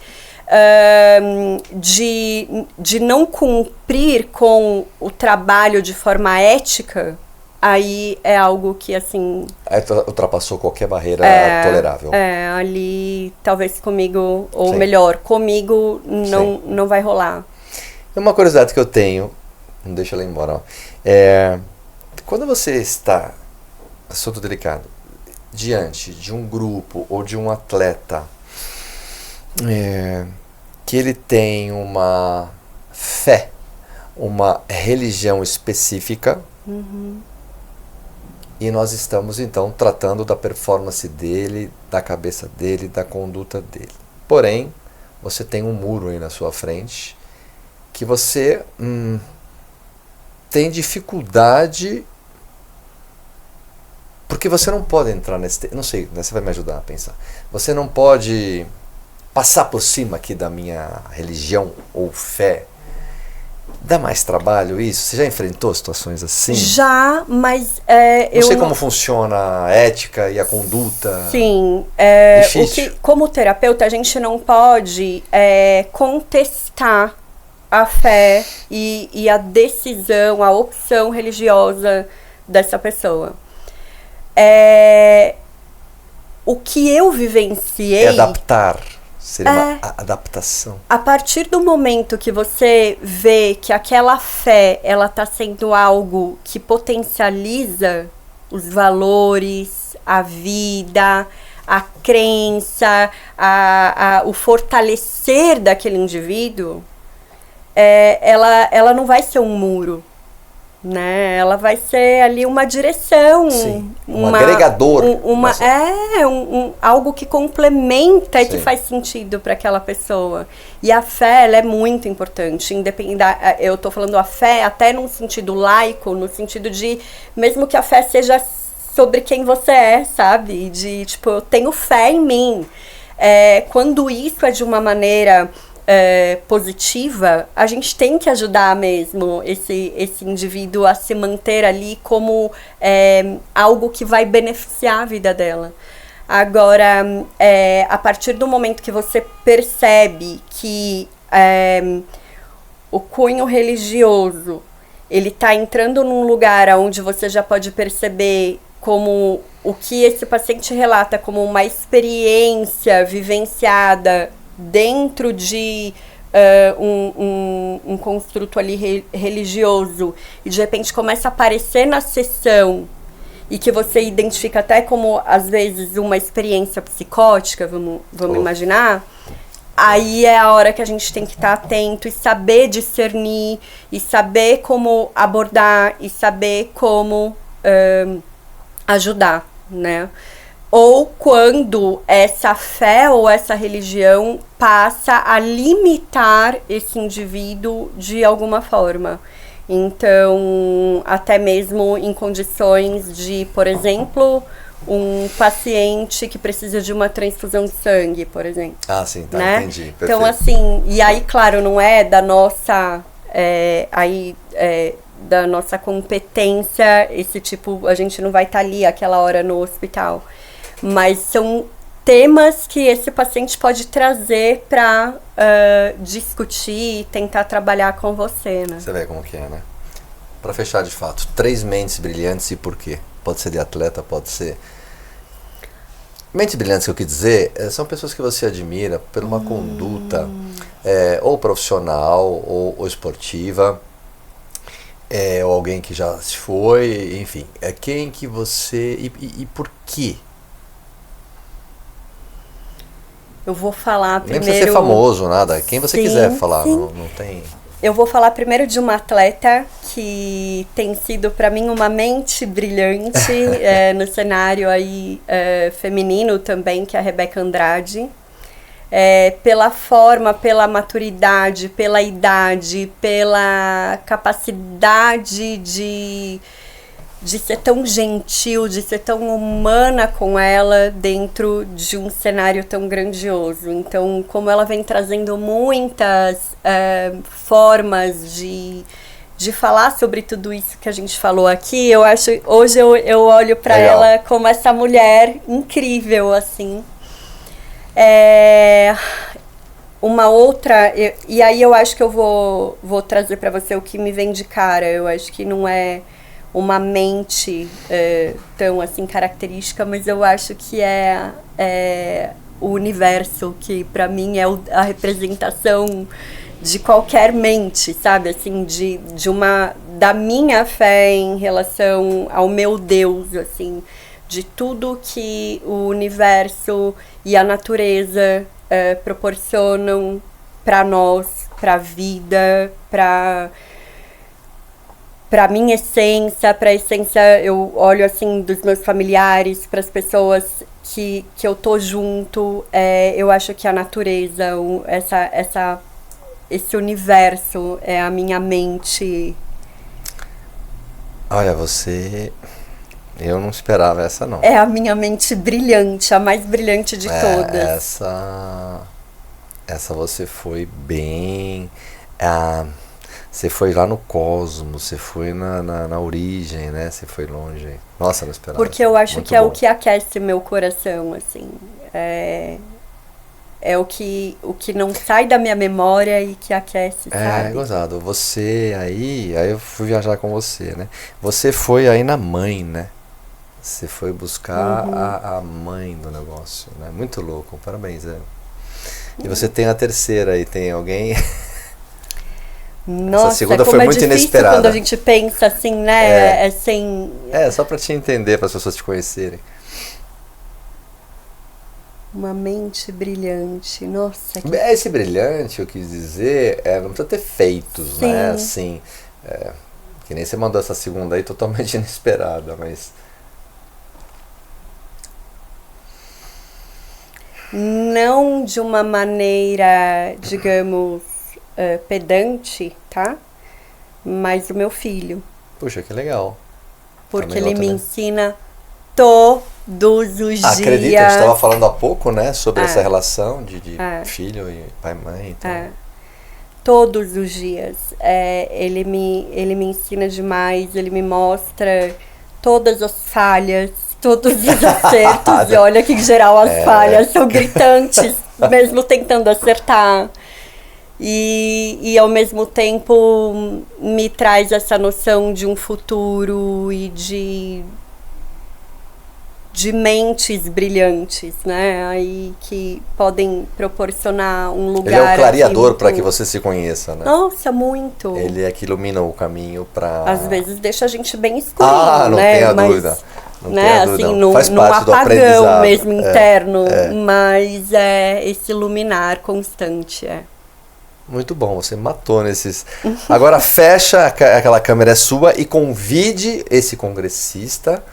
de não cumprir com o trabalho de forma ética. Aí é algo que, assim... ultrapassou qualquer barreira tolerável. Ali, talvez comigo, ou melhor, comigo não vai rolar. Uma curiosidade que eu tenho, não deixa ela ir embora, quando você está, assunto delicado, diante de um grupo ou de um atleta que ele tem uma fé, uma religião específica, e nós estamos, então, tratando da performance dele, da cabeça dele, da conduta dele. Porém, você tem um muro aí na sua frente que você tem dificuldade, porque você não pode entrar nesse... Não sei, você vai me ajudar a pensar. Você não pode passar por cima aqui da minha religião ou fé. Dá mais trabalho isso? Você já enfrentou situações assim? Já, mas eu não sei como funciona a ética e a conduta. Sim. Difícil. Como terapeuta, a gente não pode contestar a fé e a decisão, a opção religiosa dessa pessoa. O que eu vivenciei... adaptar. Seria uma adaptação. A partir do momento que você vê que aquela fé, ela está sendo algo que potencializa os valores, a vida, a crença, o fortalecer daquele indivíduo, ela não vai ser um muro. né? Ela vai ser ali uma direção, Sim, um agregador. Algo que complementa e que Sim. faz sentido para aquela pessoa. E a fé, ela é muito importante, eu tô falando a fé até num sentido laico, no sentido de, mesmo que a fé seja sobre quem você é, sabe? De, tipo, eu tenho fé em mim. Quando isso é de uma maneira positiva, a gente tem que ajudar mesmo esse indivíduo a se manter ali como algo que vai beneficiar a vida dela. Agora, a partir do momento que você percebe que o cunho religioso ele está entrando num lugar onde você já pode perceber como o que esse paciente relata como uma experiência vivenciada dentro de um construto ali religioso, e de repente começa a aparecer na sessão e que você identifica até como, às vezes, uma experiência psicótica, vamos imaginar, aí é a hora que a gente tem que estar atento e saber discernir, e saber como abordar, e saber como ajudar, né? Ou quando essa fé ou essa religião passa a limitar esse indivíduo de alguma forma. Então, até mesmo em condições de, por exemplo, um paciente que precisa de uma transfusão de sangue, por exemplo. Ah, sim, tá, né? entendi. Perfeito. Então, assim, e aí, claro, não é da nossa... da nossa competência, esse tipo, a gente não vai estar ali aquela hora no hospital. Mas são temas que esse paciente pode trazer para discutir e tentar trabalhar com você, né? Você vê como que é, né? Para fechar de fato, 3 mentes brilhantes e por quê? Pode ser de atleta, pode ser... Mentes brilhantes que eu quis dizer são pessoas que você admira por uma conduta ou profissional ou esportiva, ou alguém que já se foi, enfim. É quem que você... E por quê? Eu vou falar primeiro... Nem precisa ser famoso, nada. Quem você quiser falar, não tem... Eu vou falar primeiro de uma atleta que tem sido para mim uma mente brilhante no cenário aí, feminino também, que é a Rebeca Andrade. Pela forma, pela maturidade, pela idade, pela capacidade de ser tão gentil, de ser tão humana com ela dentro de um cenário tão grandioso. Então, como ela vem trazendo muitas formas de falar sobre tudo isso que a gente falou aqui, eu acho, hoje eu olho para ela como essa mulher incrível, assim. Uma outra, e aí eu acho que eu vou trazer para você o que me vem de cara. Eu acho que não é uma mente tão assim característica, mas eu acho que é o universo, que para mim é a representação de qualquer mente, sabe, assim, da minha fé em relação ao meu Deus, assim, de tudo que o universo e a natureza proporcionam para nós, para a vida, para minha essência, para a essência, eu olho assim dos meus familiares, para as pessoas que eu tô junto, eu acho que a natureza, esse universo é a minha mente. Olha, eu não esperava essa, não. É a minha mente brilhante, a mais brilhante de todas. Essa você foi bem... Você foi lá no cosmos, você foi na origem, né? Você foi longe. Nossa, não esperava. Porque eu acho muito que é bom. o que aquece meu coração, assim. É o que não sai da minha memória e que aquece, sabe? É, gozado. Você aí eu fui viajar com você, né? Você foi aí na mãe, né? Você foi buscar a mãe do negócio, né? Muito louco, parabéns, E você tem a terceira aí, tem alguém... Nossa, essa segunda como foi é muito difícil inesperada. quando a gente pensa assim, né? Só pra te entender, para as pessoas te conhecerem. Uma mente brilhante, nossa. Esse brilhante, eu quis dizer, não precisa ter feitos, né? Assim, Que nem você mandou essa segunda aí totalmente inesperada, mas... Não de uma maneira, digamos, pedante, tá? Mas o meu filho. Puxa, que legal. Porque Também ele outra, me né? ensina todos os dias. Acredita, a gente estava falando há pouco, né? Sobre essa relação de filho e pai e mãe. Então... Todos os dias. Ele me ensina demais, ele me mostra todas as falhas, todos os acertos. E olha que, em geral, as falhas são gritantes, mesmo tentando acertar. E ao mesmo tempo me traz essa noção de um futuro e de mentes brilhantes, né? Aí que podem proporcionar um lugar. Ele é o clareador para que você se conheça, né? Nossa, muito. Ele é que ilumina o caminho para... Às vezes deixa a gente bem escurinho, não né? tenha Mas, dúvida. Não né? tenha dúvida. Assim, Faz num parte do apagão aprendizado. mesmo interno, mas é esse iluminar constante, Muito bom, você matou nesses... Agora fecha, aquela câmera é sua e convide esse congressista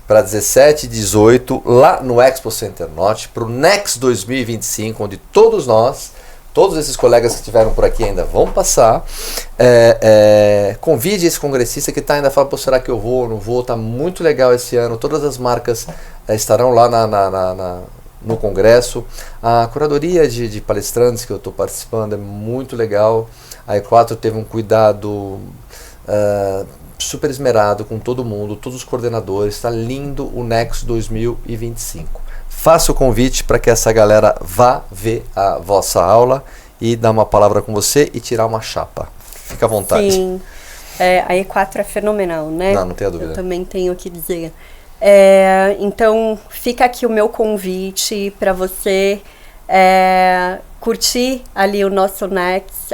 para 17 e 18 lá no Expo Center Norte, para o Next 2025, onde todos nós, todos esses colegas que estiveram por aqui ainda vão passar. Convide esse congressista que está ainda falando, pô, será que eu vou ou não vou? Está muito legal esse ano, todas as marcas estarão lá no congresso. A curadoria de palestrantes que eu estou participando é muito legal. A E4 teve um cuidado super esmerado com todo mundo, todos os coordenadores. Está lindo o Next 2025. Faça o convite para que essa galera vá ver a vossa aula e dar uma palavra com você e tirar uma chapa. Fica à vontade. Sim, a E4 é fenomenal, né? Não tenha dúvida. Eu também tenho que dizer. Então, fica aqui o meu convite para você curtir ali o nosso Next,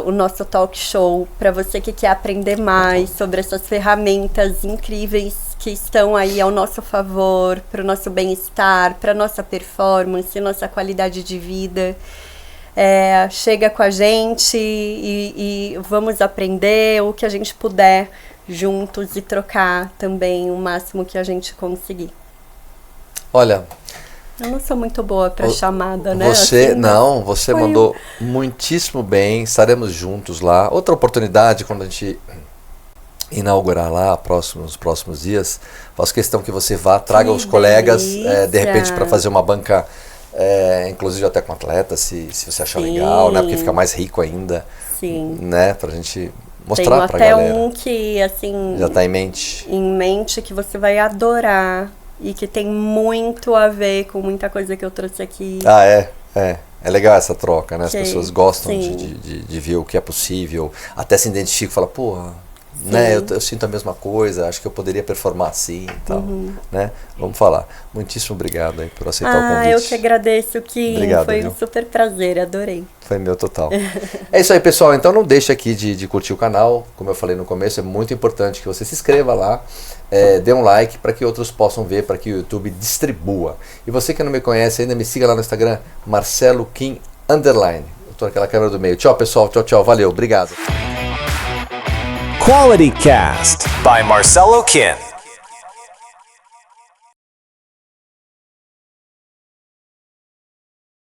o nosso talk show, para você que quer aprender mais sobre essas ferramentas incríveis que estão aí ao nosso favor, para o nosso bem-estar, para a nossa performance, nossa qualidade de vida. Chega com a gente e vamos aprender o que a gente puder juntos e trocar também o máximo que a gente conseguir. Olha, eu não sou muito boa para chamada, né? Você mandou muitíssimo bem. Estaremos juntos lá. Outra oportunidade, quando a gente inaugurar lá nos próximos dias, faço questão que você vá, traga os colegas, de repente para fazer uma banca, inclusive até com atletas, se você achar legal, né? Porque fica mais rico ainda. Sim. Né? Pra gente mostrar pra galera. Tem até um que, assim... já tá em mente. Em mente, que você vai adorar e que tem muito a ver com muita coisa que eu trouxe aqui. É legal essa troca, né? As pessoas gostam sim. de ver o que é possível, até se identificam e falam, pô, né, eu sinto a mesma coisa, acho que eu poderia performar assim e tal, né? Vamos falar. Muitíssimo obrigado aí por aceitar o convite. Eu que agradeço, Kim. Obrigado, foi viu? um super prazer, adorei. Foi meu total. É isso aí, pessoal. Então não deixe aqui de curtir o canal. Como eu falei no começo, é muito importante que você se inscreva lá, dê um like para que outros possam ver, para que o YouTube distribua. E você que não me conhece ainda, me siga lá no Instagram, MarceloKim_. Eu tô naquela câmera do meio. Tchau, pessoal. Tchau. Valeu. Obrigado. Quality Cast by Marcelo Kim.